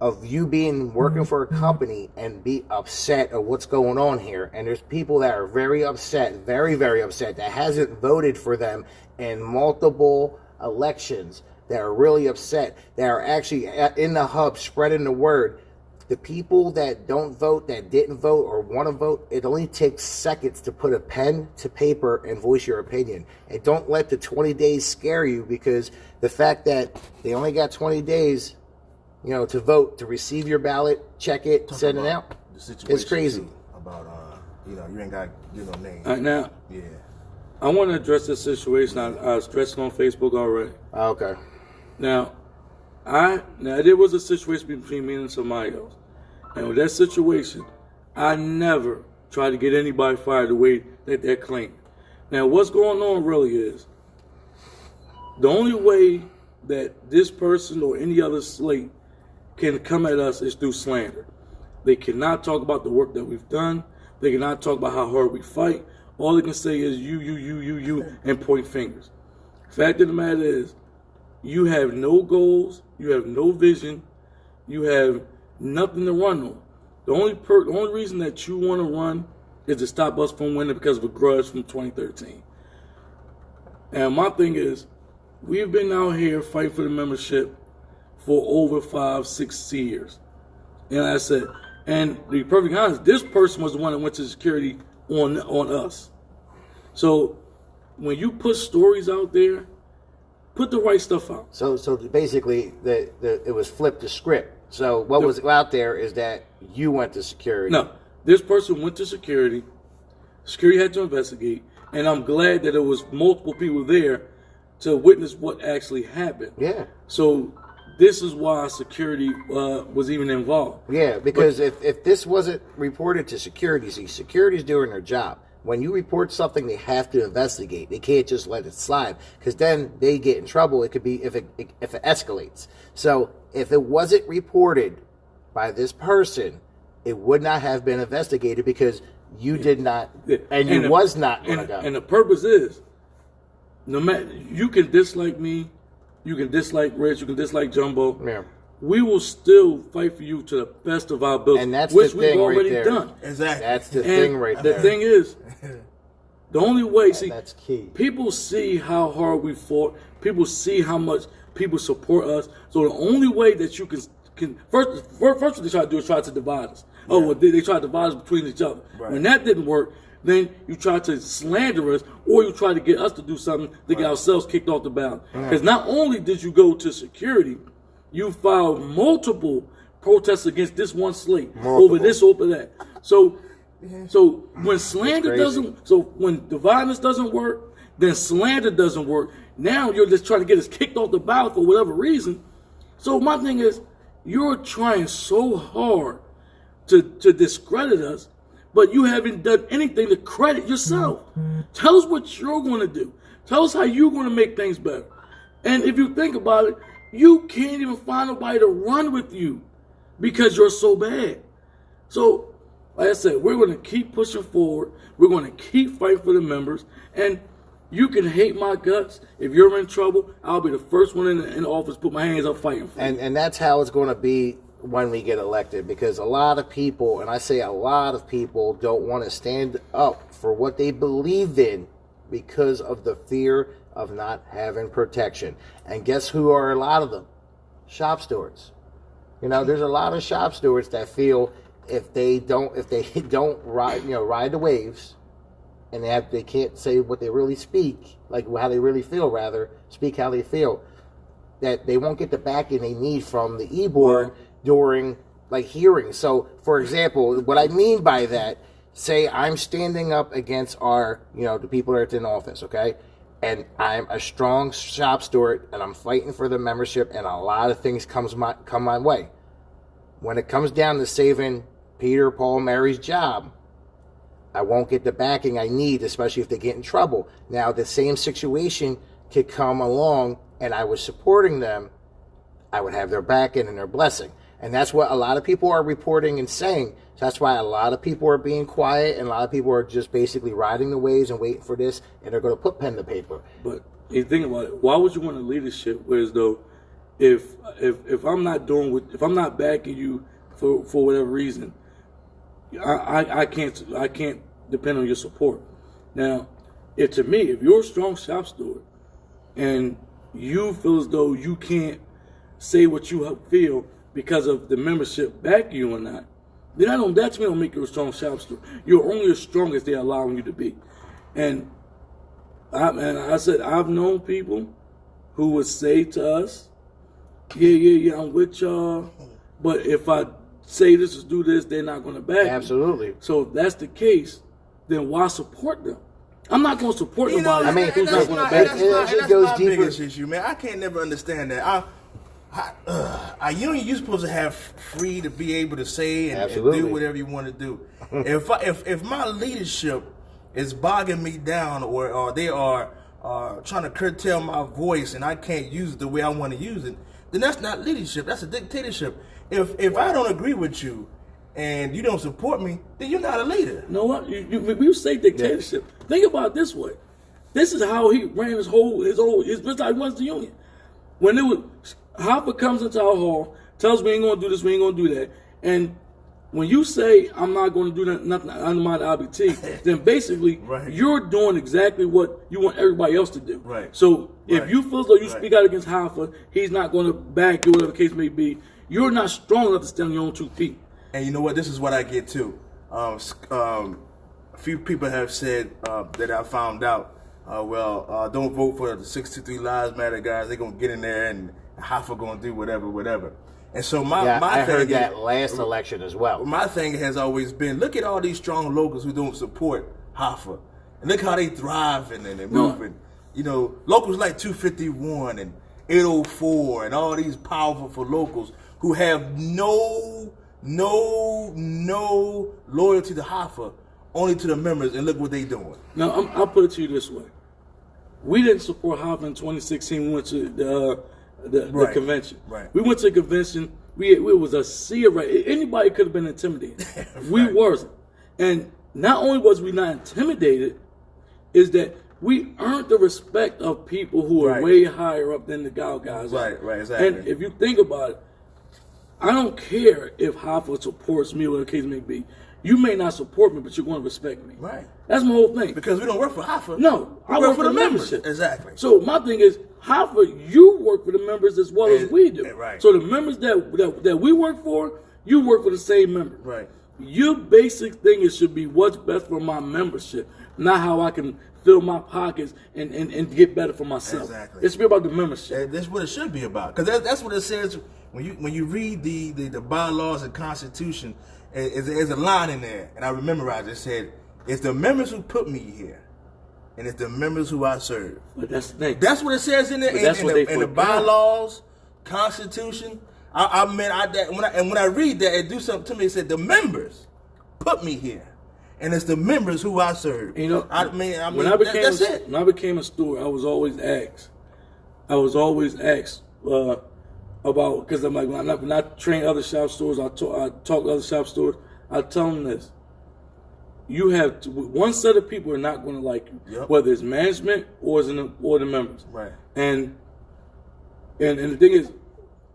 [SPEAKER 1] of you working for a company and be upset at what's going on here, and there's people that are very upset, very, very upset, that hasn't voted for them in multiple elections, that are really upset, that are actually in the hub spreading the word. The people that don't vote, that didn't vote, or want to vote, it only takes seconds to put a pen to paper and voice your opinion. And don't let the 20 days scare you, because the fact that they only got 20 days, to vote, to receive your ballot, check it, send it out, it's crazy.
[SPEAKER 4] About, you ain't got to give no name.
[SPEAKER 3] All right, now,
[SPEAKER 4] Yeah.
[SPEAKER 3] I want to address this situation. I stressed it on Facebook already.
[SPEAKER 1] Okay.
[SPEAKER 3] Now, there was a situation between me and somebody else. And with that situation, I never tried to get anybody fired the way that they're claiming. Now, what's going on really is, the only way that this person or any other slate can come at us is through slander. They cannot talk about the work that we've done. They cannot talk about how hard we fight. All they can say is you, and point fingers. Fact of the matter is, you have no goals, you have no vision, you have nothing to run on. The only reason that you want to run is to stop us from winning because of a grudge from 2013. And my thing is, we've been out here fighting for the membership for over 5-6 years. And like I said, and to be perfectly honest, this person was the one that went to security on us. So when you put stories out there, put the right stuff out.
[SPEAKER 1] So basically, it was flipped the script. So what was out there is that you went to security.
[SPEAKER 3] No, this person went to security. Security had to investigate, and I'm glad that there was multiple people there to witness what actually happened.
[SPEAKER 1] Yeah.
[SPEAKER 3] So this is why security was even involved.
[SPEAKER 1] Yeah, because if this wasn't reported to security, see, security's doing their job. When you report something, they have to investigate. They can't just let it slide, because then they get in trouble. It could be if it escalates. So if it wasn't reported by this person, it would not have been investigated, because you did not, and you was not going to go.
[SPEAKER 3] And the purpose is, no matter, you can dislike me, you can dislike Rich, you can dislike Jumbo.
[SPEAKER 1] Yeah.
[SPEAKER 3] We will still fight for you to the best of our ability,
[SPEAKER 1] And that's
[SPEAKER 3] which
[SPEAKER 1] the
[SPEAKER 3] we've
[SPEAKER 1] thing
[SPEAKER 3] already
[SPEAKER 1] right there.
[SPEAKER 3] done.
[SPEAKER 4] Exactly.
[SPEAKER 1] That's the
[SPEAKER 3] And
[SPEAKER 1] thing right there.
[SPEAKER 3] the thing is, the only way, see,
[SPEAKER 1] that's key.
[SPEAKER 3] people see how hard we fought. People see how much people support us. So the only way that you can first what they try to do is try to divide us. Yeah. Oh, well, they try to divide us between each other.
[SPEAKER 4] Right.
[SPEAKER 3] When that didn't work, then you try to slander us, or you try to get us to do something to get ourselves kicked off the ballot. Because not only did you go to security, you filed multiple protests against this one slate over this, over that. So when slander doesn't, so when dividing us doesn't work, then slander doesn't work. Now you're just trying to get us kicked off the ballot for whatever reason. So my thing is, you're trying so hard to discredit us, but you haven't done anything to credit yourself. Tell us what you're going to do. Tell us how you're going to make things better. And if you think about it, you can't even find nobody to run with you because you're so bad. So, like I said, we're going to keep pushing forward. We're going to keep fighting for the members. And you can hate my guts. If you're in trouble, I'll be the first one in the office to put my hands up fighting for you.
[SPEAKER 1] And that's how it's going to be when we get elected, because a lot of people, and I say a lot of people, don't want to stand up for what they believe in because of the fear of not having protection. And guess who are a lot of them? Shop stewards. There's a lot of shop stewards that feel if they don't ride the waves, and they can't say what they really speak, like how they really feel, rather speak how they feel, that they won't get the backing they need from the e-board during hearings. So, for example, what I mean by that, say I'm standing up against the people that are in office, okay? And I'm a strong shop steward, and I'm fighting for the membership, and a lot of things come my way. When it comes down to saving Peter, Paul, Mary's job, I won't get the backing I need, especially if they get in trouble. Now, the same situation could come along, and I was supporting them, I would have their backing and their blessing. And that's what a lot of people are reporting and saying. So that's why a lot of people are being quiet, and a lot of people are just basically riding the waves and waiting for this, and they're going to put pen to paper.
[SPEAKER 3] But you think about it, why would you want a leadership whereas though if I'm not if I'm not backing you for whatever reason, I can't depend on your support. Now, if you're a strong shop steward and you feel as though you can't say what you feel because of the membership back you or not, then that to me don't make you a strong shop steward. You're only as strong as they're allowing you to be. And I said, I've known people who would say to us, yeah, I'm with y'all, but if I say this is do this, they're not going to back me.
[SPEAKER 1] Absolutely.
[SPEAKER 3] So if that's the case, then why support them? I'm not going to support nobody who's not going to back me.
[SPEAKER 2] That's my biggest issue, man. I can't never understand that. You're supposed to have free to be able to say and do whatever you want to do. if my leadership is bogging me down, or they are trying to curtail my voice, and I can't use it the way I want to use it, then that's not leadership. That's a dictatorship. If I don't agree with you and you don't support me, then you're not a leader.
[SPEAKER 3] You know what? You say dictatorship. Yeah. Think about it this way. This is how he ran his business. He runs the union. When it was Hopper comes into our hall, tells me we ain't gonna do this, we ain't gonna do that, and when you say I'm not going to do nothing under my IBT, then basically you're doing exactly what you want everybody else to do.
[SPEAKER 2] Right.
[SPEAKER 3] So if you feel as though you speak out against Hoffa, he's not going to back you, whatever the case may be, you're not strong enough to stand on your own 2 feet.
[SPEAKER 2] And you know what? This is what I get too. A few people have said that I found out, don't vote for the 623 Lives Matter guys. They're going to get in there and Hoffa going to do whatever. And so I
[SPEAKER 1] heard that last election as well.
[SPEAKER 2] My thing has always been, look at all these strong locals who don't support Hoffa, and look how they thriving and they're moving. You know, locals like 251 and 804 and all these powerful locals who have no loyalty to Hoffa, only to the members, and look what they doing.
[SPEAKER 3] Now, I'll put it to you this way. We didn't support Hoffa in 2016. We went to the convention.
[SPEAKER 2] Right.
[SPEAKER 3] We went to the convention. It was a sea of anybody could have been intimidated. We wasn't. And not only was we not intimidated, is that we earned the respect of people who are way higher up than the guys.
[SPEAKER 2] Right, exactly.
[SPEAKER 3] And if you think about it, I don't care if Hoffa supports me or whatever the case may be. You may not support me, but you're going to respect me.
[SPEAKER 2] Right.
[SPEAKER 3] That's my whole thing.
[SPEAKER 2] Because we don't work for Hoffa.
[SPEAKER 3] No,
[SPEAKER 2] I work for the membership. Exactly.
[SPEAKER 3] So my thing is, Hoffa, you work for the members as well as we do.
[SPEAKER 2] Right.
[SPEAKER 3] So the members that we work for, you work for the same members.
[SPEAKER 2] Right.
[SPEAKER 3] Your basic thing should be what's best for my membership, not how I can fill my pockets and get better for myself.
[SPEAKER 2] Exactly.
[SPEAKER 3] It should be about the membership.
[SPEAKER 2] That's what it should be about. Because that's what it says when you read the bylaws and Constitution. There's a line in there, and I memorized it. It said, "It's the members who put me here, and it's the members who I serve."
[SPEAKER 3] But that's the thing.
[SPEAKER 2] That's what it says in there. In the bylaws, Constitution. When I read that, it do something to me. It said, "The members put me here, and it's the members who I serve."
[SPEAKER 3] You know, when I became a steward, I was always asked. About, because I'm like, when I train other shop stewards, I talk to other shop stewards, I tell them this. You have one set of people are not going to like you, whether it's management or the members.
[SPEAKER 2] Right.
[SPEAKER 3] And the thing is,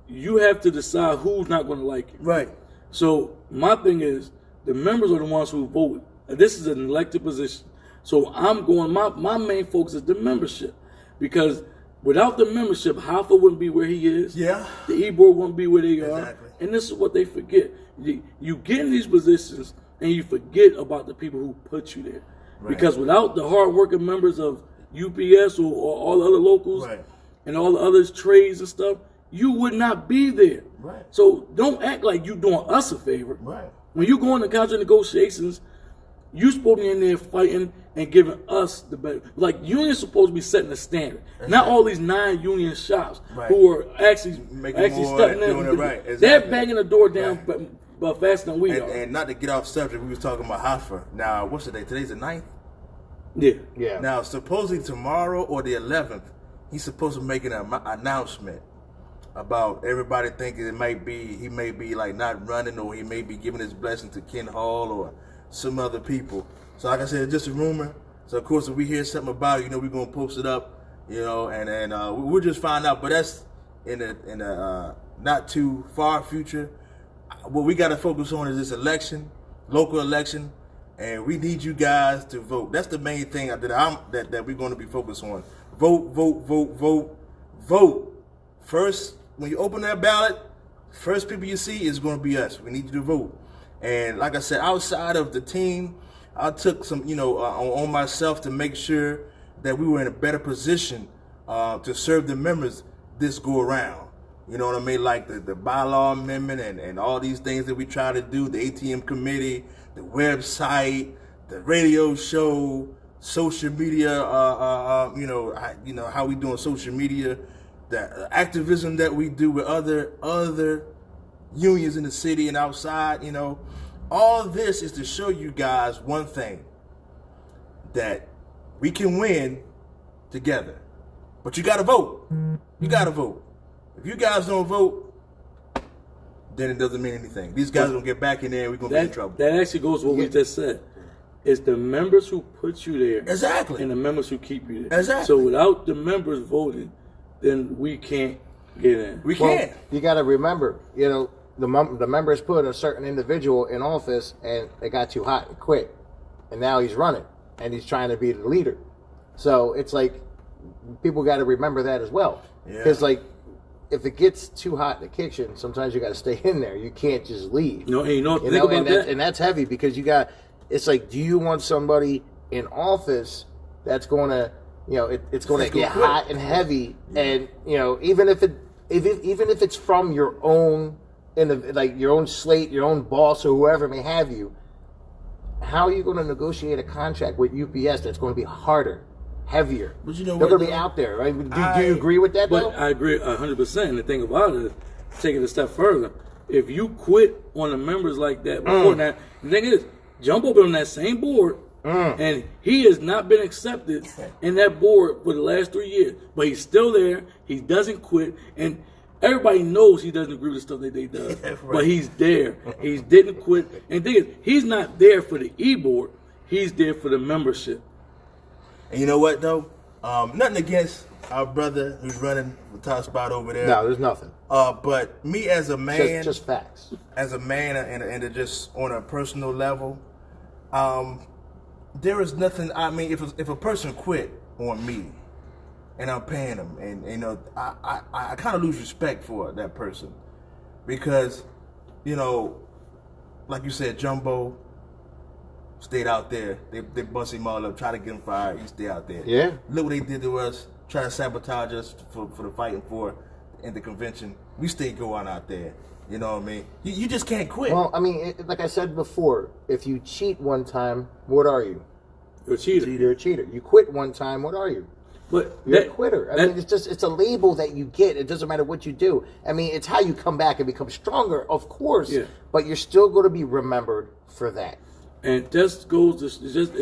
[SPEAKER 3] you have to decide who's not going to like you.
[SPEAKER 2] Right.
[SPEAKER 3] So my thing is, the members are the ones who vote. This is an elected position. So my main focus is the membership, because without the membership, Hoffa wouldn't be where he is.
[SPEAKER 2] Yeah.
[SPEAKER 3] The E-board wouldn't be where they are.
[SPEAKER 2] Exactly.
[SPEAKER 3] And this is what they forget. You get in these positions and you forget about the people who put you there. Right. Because without the hard-working members of UPS or all the other locals and all the other trades and stuff, you would not be there.
[SPEAKER 2] Right.
[SPEAKER 3] So don't act like you're doing us a favor.
[SPEAKER 2] Right.
[SPEAKER 3] When you go into contract negotiations, you're supposed to be in there fighting and giving us the better. Like, union's supposed to be setting the standard. Exactly. Not all these non-union shops who are actually stepping in. Exactly. They're banging the door down but faster than we are.
[SPEAKER 2] And not to get off subject, we was talking about Hoffa. Now, what's the day? Today's the 9th?
[SPEAKER 3] Yeah.
[SPEAKER 2] Now, supposedly tomorrow or the 11th, he's supposed to make an announcement about everybody thinking he may be like not running, or he may be giving his blessing to Ken Hall or some other people. So like I said, it's just a rumor. So of course, if we hear something about it, we're gonna post it up, and we'll just find out. But that's in a not too far future. What we got to focus on is this election, local election, and we need you guys to vote. That's the main thing that we're going to be focused on. Vote, vote, vote, vote, vote. First, when you open that ballot, first people you see is going to be us. We need you to vote. And like I said, outside of the team, I took some, on myself to make sure that we were in a better position to serve the members this go around. You know what I mean? Like the bylaw amendment and all these things that we try to do, the ATM committee, the website, the radio show, social media, how we doing social media, the activism that we do with other unions in the city and outside, all this is to show you guys one thing, that we can win together. But you got to vote. You got to vote. If you guys don't vote, then it doesn't mean anything. These guys are going to get back in there and we're going to be in trouble.
[SPEAKER 3] That actually goes to what we just said. It's the members who put you there.
[SPEAKER 2] Exactly.
[SPEAKER 3] And the members who keep you there.
[SPEAKER 2] Exactly.
[SPEAKER 3] So without the members voting, then we can't get in.
[SPEAKER 2] We can't.
[SPEAKER 1] You got to remember, the members put a certain individual in office and it got too hot and quit. And now he's running and he's trying to be the leader. So it's like people got to remember that as well. Because if it gets too hot in the kitchen, sometimes you got to stay in there. You can't just leave.
[SPEAKER 3] Think about that.
[SPEAKER 1] And that's heavy because it's like, do you want somebody in office that's going to, it's going to get hot and heavy, and even if it's from your own, your own slate, your own boss or whoever may have you, how are you going to negotiate a contract with UPS that's going to be harder, heavier?
[SPEAKER 2] But they're
[SPEAKER 1] going to be out there, right? Do you agree with that?
[SPEAKER 3] But I agree 100%. And the thing about it is, take it a step further. If you quit on the members like that before that, the thing is, Jumbo been on that same board, and he has not been accepted in that board for the last 3 years. But he's still there. He doesn't quit, and everybody knows he doesn't agree with the stuff that they do. Right. But he's there. He didn't quit. And the thing is, he's not there for the e-board. He's there for the membership.
[SPEAKER 2] And you know what, though? Nothing against our brother who's running the top spot over there.
[SPEAKER 1] No, there's nothing.
[SPEAKER 2] But me as a man,
[SPEAKER 1] just facts.
[SPEAKER 2] As a man, and just on a personal level, there is nothing. I mean, if a person quit on me, and I'm paying them, and I kind of lose respect for that person, because, like you said, Jumbo stayed out there. They bust him all up, try to get him fired. He stayed out there.
[SPEAKER 1] Yeah.
[SPEAKER 2] Look what they did to us, try to sabotage us for the fighting for in the convention. We stayed going out there. You know what I mean? You just can't quit.
[SPEAKER 1] Well, I mean, like I said before, if you cheat one time, what are you?
[SPEAKER 3] You're a cheater.
[SPEAKER 1] You're a cheater. You quit one time, what are you?
[SPEAKER 3] But
[SPEAKER 1] you're a quitter. I mean, it's a label that you get. It doesn't matter what you do. I mean, it's how you come back and become stronger, of course. Yeah. But you're still going to be remembered for that.
[SPEAKER 3] And it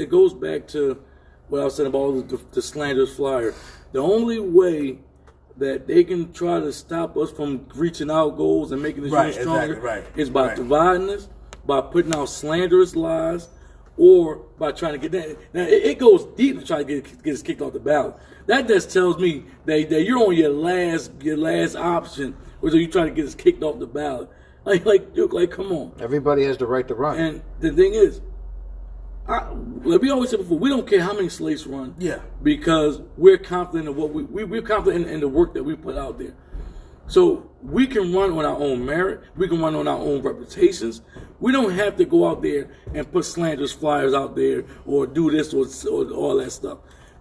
[SPEAKER 3] goes back to what I was saying about the slanderous flyer. The only way that they can try to stop us from reaching our goals and making this union stronger is by dividing us, by putting out slanderous lies, or by trying to get that. Now, it goes deep to try to get us kicked off the ballot. That just tells me that you're on your last option, or so you're trying to get us kicked off the ballot. Like, come on.
[SPEAKER 1] Everybody has the right to run.
[SPEAKER 3] And the thing is, like we always said before, we don't care how many slates run. Yeah. Because we're confident in what we're confident in the work that we put out there. So we can run on our own merit. We can run on our own reputations. We don't have to go out there and put slanderous flyers out there or do this or all that stuff.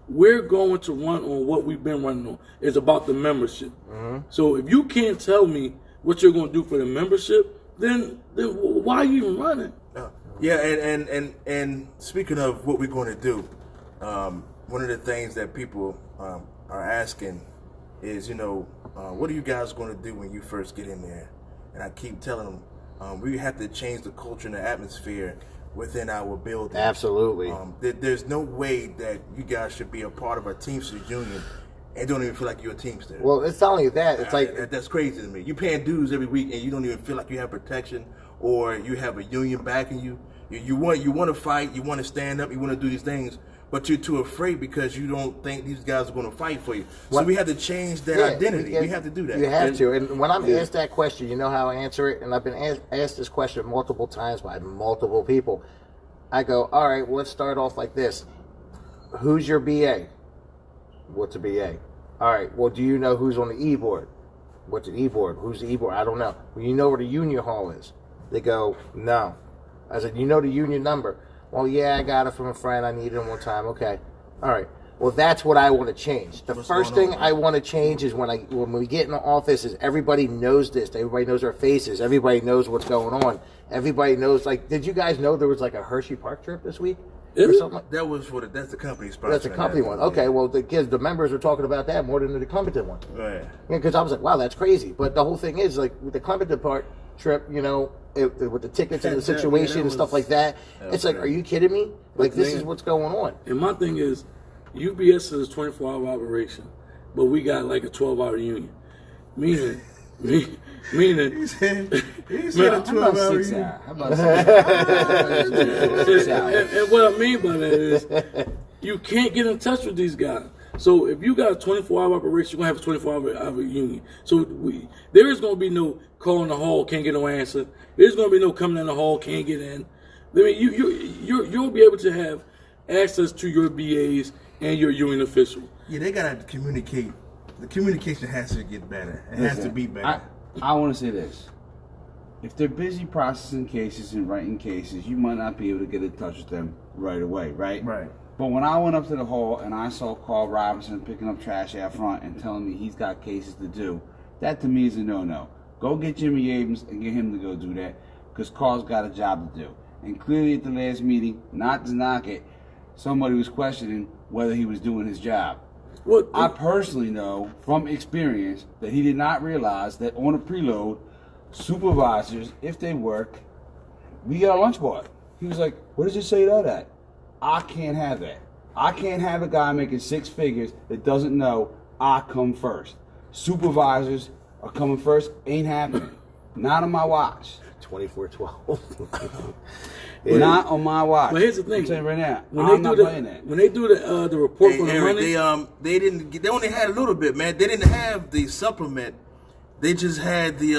[SPEAKER 3] We're going to run on what we've been running on. It's about the membership. Mm-hmm. So if you can't tell me what you're going to do for the membership, then why are you even running?
[SPEAKER 2] Yeah, and speaking of what we're going to do, one of the things that people are asking is, what are you guys going to do when you first get in there? And I keep telling them, we have to change the culture and the atmosphere within our building.
[SPEAKER 1] Absolutely.
[SPEAKER 2] There's no way that you guys should be a part of a Teamsters union and don't even feel like you're a Teamster.
[SPEAKER 1] Well, it's not only that. It's
[SPEAKER 2] that's crazy to me. You're paying dues every week and you don't even feel like you have protection or you have a union backing you. You want to fight, you want to stand up, you want to do these things, but you're too afraid because you don't think these guys are going to fight for you. So we have to change that identity. We have to do that.
[SPEAKER 1] You have to. And when I'm asked that question, you know how I answer it? And I've been asked this question multiple times by multiple people. I go, all right, well, let's start off like this. Who's your BA? What's a BA? All right, well, do you know who's on the e-board? What's an e-board? Who's the e-board? I don't know. Well, you know where the union hall is? They go, no. I said, you know the union number? Well, yeah, I got it from a friend. I needed it one time. Okay. All right. Well, that's what I want to change. The first thing I want to change is when we get in the office is everybody knows this. Everybody knows our faces. Everybody knows what's going on. Everybody knows, like, did you guys know there was like a Hershey Park trip this week? Or something like
[SPEAKER 2] That was that's the company sponsor.
[SPEAKER 1] That's the company one. Okay, well, the members were talking about that more than the Clementon one.
[SPEAKER 2] Right.
[SPEAKER 1] Because I was like, wow, that's crazy. But the whole thing is, like, with the Clementon part trip, you know, with the tickets and the situation and stuff like that, it's like, are you kidding me? Like, this is what's going on.
[SPEAKER 3] And my thing is, UBS is a 24-hour operation, but we got like a 12-hour union. Meaning,
[SPEAKER 2] He said a 12-hour union.
[SPEAKER 5] How about 6 hours?
[SPEAKER 3] And what I mean by that is, you can't get in touch with these guys. So if you got a 24-hour operation, you're going to have a 24-hour union. So there is going to be no calling the hall, can't get no answer. There's going to be no coming in the hall, can't get in. I mean, you'll be able to have access to your BAs and your union official.
[SPEAKER 2] Yeah, they got to communicate. The communication has to get better. It has to be better.
[SPEAKER 5] I want to say this. If they're busy processing cases and writing cases, you might not be able to get in touch with them right away, right?
[SPEAKER 2] Right.
[SPEAKER 5] But when I went up to the hall and I saw Carl Robinson picking up trash out front and telling me he's got cases to do, that to me is a no-no. Go get Jimmy Abrams and get him to go do that, because Carl's got a job to do. And clearly at the last meeting, not to knock it, somebody was questioning whether he was doing his job. I personally know from experience that he did not realize that on a preload, supervisors, if they work, we get a lunch bar. He was like, "What does it say that at?" I can't have that. I can't have a guy making 6 figures that doesn't know I come first. Supervisors are coming first. Ain't happening. Not on my watch.
[SPEAKER 1] 24/12.
[SPEAKER 5] Not on my watch.
[SPEAKER 3] But here's the thing.
[SPEAKER 5] I'm saying right now,
[SPEAKER 3] When they do the report for the
[SPEAKER 2] Eric,
[SPEAKER 3] money,
[SPEAKER 2] they only had a little bit, man. They didn't have the supplement. They just had the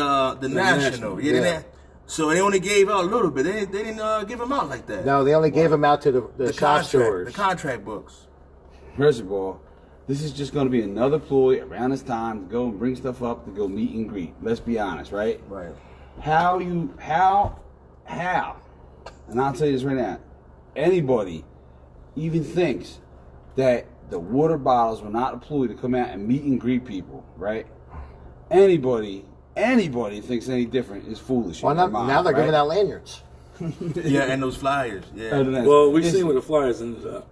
[SPEAKER 2] national. Yeah.
[SPEAKER 1] Yeah.
[SPEAKER 2] So they only gave out a little bit. They didn't give them out like that.
[SPEAKER 1] No, they only gave them out to the shop stores.
[SPEAKER 2] The contract books.
[SPEAKER 5] First of all, this is just going to be another ploy around this time to go and bring stuff up to go meet and greet. Let's be honest, right?
[SPEAKER 2] Right.
[SPEAKER 5] How? And I'll tell you this right now. Anybody even thinks that the water bottles were not deployed to come out and meet and greet people, right? Anybody thinks any different is foolish.
[SPEAKER 1] Well, now they're giving out lanyards.
[SPEAKER 2] Yeah, and those flyers. Yeah.
[SPEAKER 3] well, we've seen where the Flyers ended up.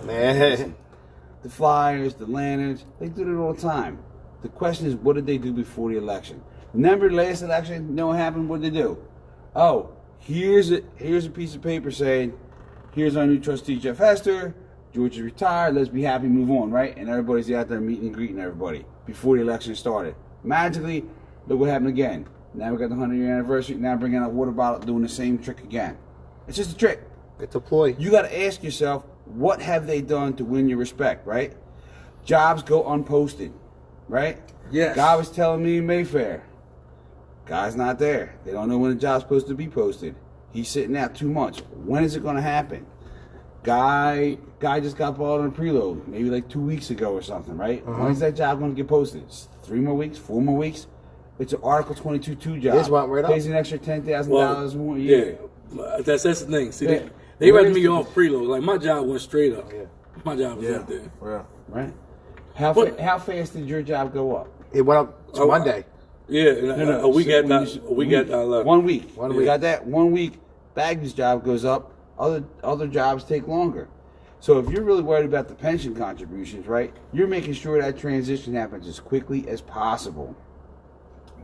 [SPEAKER 1] Man.
[SPEAKER 5] The flyers, the lanterns, they do it all the time. The question is, what did they do before the election? Remember the last election? You know what happened? What did they do? Oh, here's a piece of paper saying, here's our new trustee, Jeff Hester. George is retired. Let's be happy, move on, right? And everybody's out there meeting and greeting everybody before the election started. Magically, look what happened again. Now we got the 100-year anniversary. Now bringing out a water bottle, doing the same trick again. It's just a trick.
[SPEAKER 1] It's a ploy.
[SPEAKER 5] You got to ask yourself, what have they done to win your respect, right? Jobs go unposted, right?
[SPEAKER 2] Yes.
[SPEAKER 5] Guy was telling me in Mayfair, guy's not there. They don't know when the job's supposed to be posted. He's sitting out 2 months. When is it going to happen? Guy just got bought on a preload, maybe like 2 weeks ago or something, right? When's that job going to get posted? 3 more weeks? 4 more weeks? It's an Article 22.2 job.
[SPEAKER 1] This went right up.
[SPEAKER 5] Pays an extra $10,000 more a year.
[SPEAKER 3] Yeah, that's the thing. See,
[SPEAKER 5] Yeah.
[SPEAKER 3] they rather me off preload. Like, my job went straight up.
[SPEAKER 1] Yeah.
[SPEAKER 3] My job was up there.
[SPEAKER 2] Yeah.
[SPEAKER 5] Right? How fast did your job go up?
[SPEAKER 1] It went up to Monday.
[SPEAKER 3] Yeah, and a week after I left.
[SPEAKER 5] 1 week.
[SPEAKER 1] One
[SPEAKER 5] You
[SPEAKER 1] week.
[SPEAKER 5] got that? 1 week. Bagby's job goes up. Other jobs take longer. So if you're really worried about the pension contributions, right, you're making sure that transition happens as quickly as possible.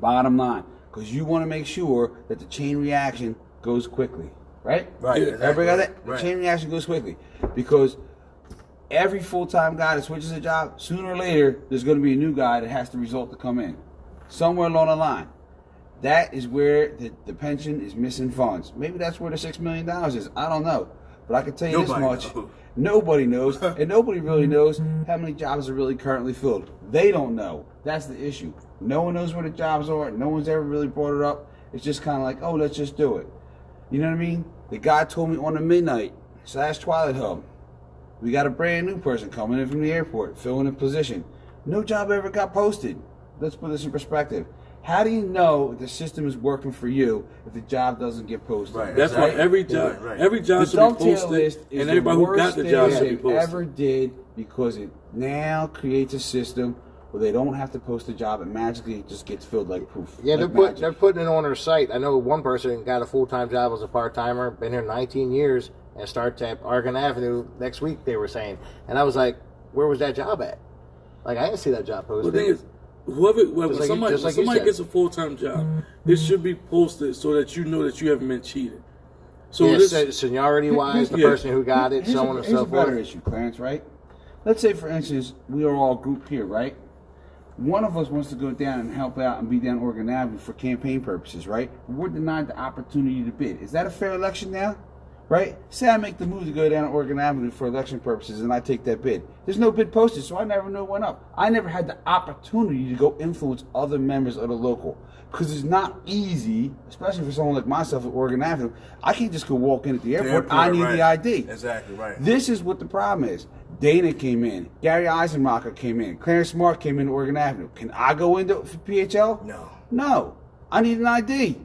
[SPEAKER 5] Bottom line, because you want to make sure that the chain reaction goes quickly, right?
[SPEAKER 2] Right.
[SPEAKER 3] Yeah.
[SPEAKER 2] Exactly.
[SPEAKER 5] Everybody got that? The
[SPEAKER 2] Right.
[SPEAKER 5] chain reaction goes quickly because every full-time guy that switches a job, sooner or later, there's going to be a new guy that has to result to come in. Somewhere along the line. That is where the pension is missing funds. Maybe that's where the $6 million is. I don't know. But I can tell you this much. Nobody knows. And nobody really knows how many jobs are really currently filled. They don't know. That's the issue. No one knows where the jobs are. No one's ever really brought it up. It's just kind of like, oh, let's just do it. You know what I mean? The guy told me on the midnight/Twilight Hub, we got a brand new person coming in from the airport, filling a position. No job ever got posted. Let's put this in perspective. How do you know if the system is working for you if the job doesn't get posted?
[SPEAKER 2] Right.
[SPEAKER 3] That's why every job
[SPEAKER 5] The
[SPEAKER 3] should be
[SPEAKER 5] dovetail
[SPEAKER 3] posted,
[SPEAKER 5] list is
[SPEAKER 3] and
[SPEAKER 5] the
[SPEAKER 3] everybody who
[SPEAKER 5] worst
[SPEAKER 3] got the
[SPEAKER 5] thing
[SPEAKER 3] job should be
[SPEAKER 5] they've
[SPEAKER 3] posted.
[SPEAKER 5] ever did, because it now creates a system where they don't have to post a job, and magically it just gets filled like poof.
[SPEAKER 1] Yeah,
[SPEAKER 5] like
[SPEAKER 1] they're putting it on their site. I know one person got a full-time job as a part-timer, been here 19 years, and starts at Argonne Avenue next week, they were saying. And I was like, where was that job at? Like, I didn't see that job posted.
[SPEAKER 3] The thing is, when
[SPEAKER 1] Just like
[SPEAKER 3] somebody
[SPEAKER 1] you said.
[SPEAKER 3] gets a full-time job, this should be posted so that you know that you haven't been cheated. So
[SPEAKER 1] Yeah,
[SPEAKER 3] this,
[SPEAKER 1] seniority-wise, the
[SPEAKER 3] Yeah.
[SPEAKER 1] person who got it, so on and
[SPEAKER 5] here's
[SPEAKER 1] so
[SPEAKER 5] a better
[SPEAKER 1] forth.
[SPEAKER 5] issue, Clarence, right? Let's say, for instance, we are all grouped here, right? One of us wants to go down and help out and be down Oregon Avenue for campaign purposes, right? We're denied the opportunity to bid. Is that a fair election now? Right? Say I make the move to go down Oregon Avenue for election purposes and I take that bid. There's no bid posted, so I never know it went up. I never had the opportunity to go influence other members of the local. Because it's not easy, especially for someone like myself at Oregon Avenue. I can't just go walk in at the airport. I need the ID.
[SPEAKER 2] Exactly, right.
[SPEAKER 5] This is what the problem is. Dana came in. Gary Eisenmacher came in. Clarence Smart came in to Oregon Avenue. Can I go into PHL?
[SPEAKER 2] No.
[SPEAKER 5] No. I need an ID.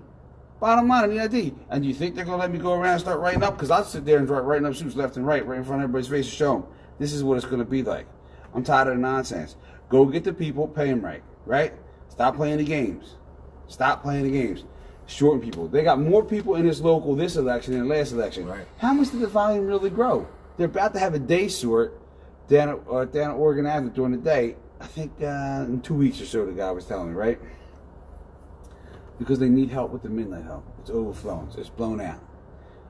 [SPEAKER 5] Bottom line, I need an ID. And you think they're going to let me go around and start writing up? Because I'll sit there and start writing up suits left and right in front of everybody's face to show them. This is what it's going to be like. I'm tired of the nonsense. Go get the people, pay them right? Stop playing the games. Stop playing the games. Shorten people. They got more people in this local this election than last election.
[SPEAKER 2] Right.
[SPEAKER 5] How much did the volume really grow? They're about to have a day sort down at Oregon Avenue during the day. I think in 2 weeks or so, the guy was telling me, right? Because they need help with the midnight help. It's overflowing. So it's blown out.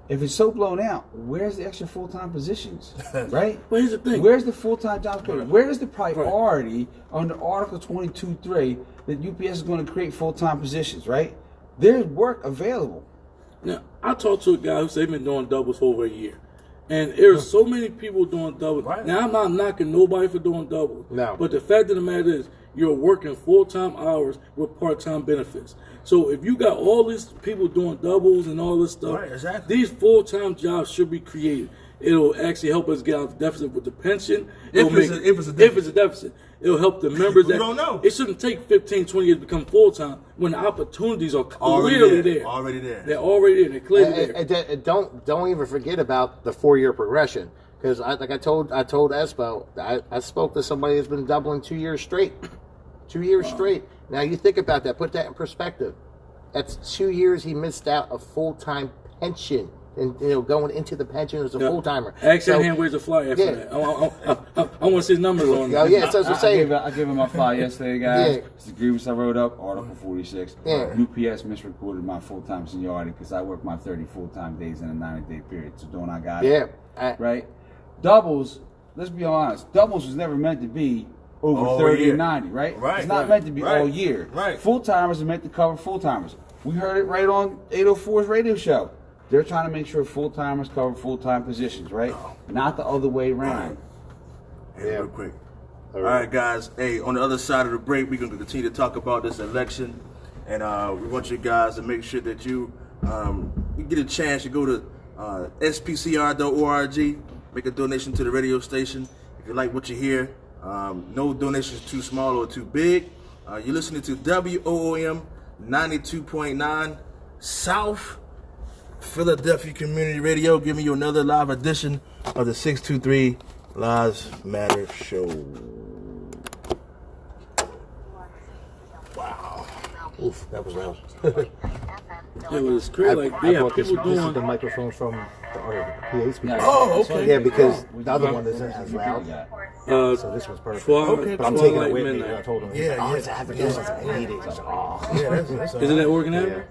[SPEAKER 5] If it's so blown out, where's the extra full-time positions, right?
[SPEAKER 3] But here's the thing.
[SPEAKER 5] Where's the full-time jobs created? Where's the priority under Article 22.3 that UPS is going to create full-time positions, right? There's work available.
[SPEAKER 3] Now, I talked to a guy who said he's been doing doubles for over a year. And there's so many people doing doubles.
[SPEAKER 2] Right.
[SPEAKER 3] Now, I'm not knocking nobody for doing doubles.
[SPEAKER 1] No.
[SPEAKER 3] But the fact of the matter is, you're working full-time hours with part-time benefits. So if you got all these people doing doubles and all this stuff,
[SPEAKER 2] Right, exactly.
[SPEAKER 3] these full-time jobs should be created. It'll actually help us get out of the deficit with the pension.
[SPEAKER 2] If it's a deficit.
[SPEAKER 3] It'll help the members.
[SPEAKER 2] We don't know.
[SPEAKER 3] It shouldn't take 15, 20 years to become full-time when the opportunities are clearly there.
[SPEAKER 2] Already there.
[SPEAKER 3] They're already there. They're clearly there.
[SPEAKER 1] And don't even forget about the 4-year progression, because I told Espo, I spoke to somebody that's been doubling 2 years straight. 2 years straight. Now you think about that. Put that in perspective. That's 2 years he missed out a full-time pension, and going into the pension as a full-timer.
[SPEAKER 3] Actually, hand where's the flyer after that? I want to see his numbers on
[SPEAKER 1] Oh
[SPEAKER 3] it.
[SPEAKER 1] yeah, so I'm saying.
[SPEAKER 5] I gave him my file yesterday, guys.
[SPEAKER 1] Yeah.
[SPEAKER 5] It's the grievance I wrote up, Article 46.
[SPEAKER 1] Yeah.
[SPEAKER 5] UPS misrecorded my full-time seniority because I worked my 30 full-time days in a 90-day period. So don't I got it?
[SPEAKER 1] Yeah.
[SPEAKER 5] Right? Doubles, let's be honest, doubles was never meant to be over
[SPEAKER 2] All
[SPEAKER 5] 30
[SPEAKER 2] year.
[SPEAKER 5] and 90, right?
[SPEAKER 2] Right,
[SPEAKER 5] It's not
[SPEAKER 2] right,
[SPEAKER 5] meant to be
[SPEAKER 2] right,
[SPEAKER 5] all year.
[SPEAKER 2] right.
[SPEAKER 5] Full-timers are meant to cover full-timers. We heard it right on 804's radio show. They're trying to make sure full-timers cover full-time positions, right? Not the other way around.
[SPEAKER 2] Hey, real quick. All right, guys. Hey, on the other side of the break, we're going to continue to talk about this election. And we want you guys to make sure that you get a chance to go to spcr.org, make a donation to the radio station. If you like what you hear, no donation is too small or too big. You're listening to WOOM 92.9 South Philadelphia Community Radio, giving you another live edition of the 623 Lives Matter Show.
[SPEAKER 1] Wow. Oof, that was loud.
[SPEAKER 3] It was crazy. Like, they have people
[SPEAKER 4] This is the
[SPEAKER 3] doing.
[SPEAKER 4] microphone from the PA speaker.
[SPEAKER 2] Oh, okay.
[SPEAKER 1] Yeah, because
[SPEAKER 4] The other one isn't as loud,
[SPEAKER 3] Uh,
[SPEAKER 4] so this one's perfect.
[SPEAKER 3] Twilight,
[SPEAKER 4] But I'm taking it
[SPEAKER 3] Twilight
[SPEAKER 4] with me.
[SPEAKER 3] Midnight.
[SPEAKER 4] And I told him,
[SPEAKER 2] Yeah,
[SPEAKER 4] oh,
[SPEAKER 2] yeah.
[SPEAKER 4] it's African, I need it. He's like, oh.
[SPEAKER 2] Yeah, that's
[SPEAKER 3] Isn't that Oregon Avenue?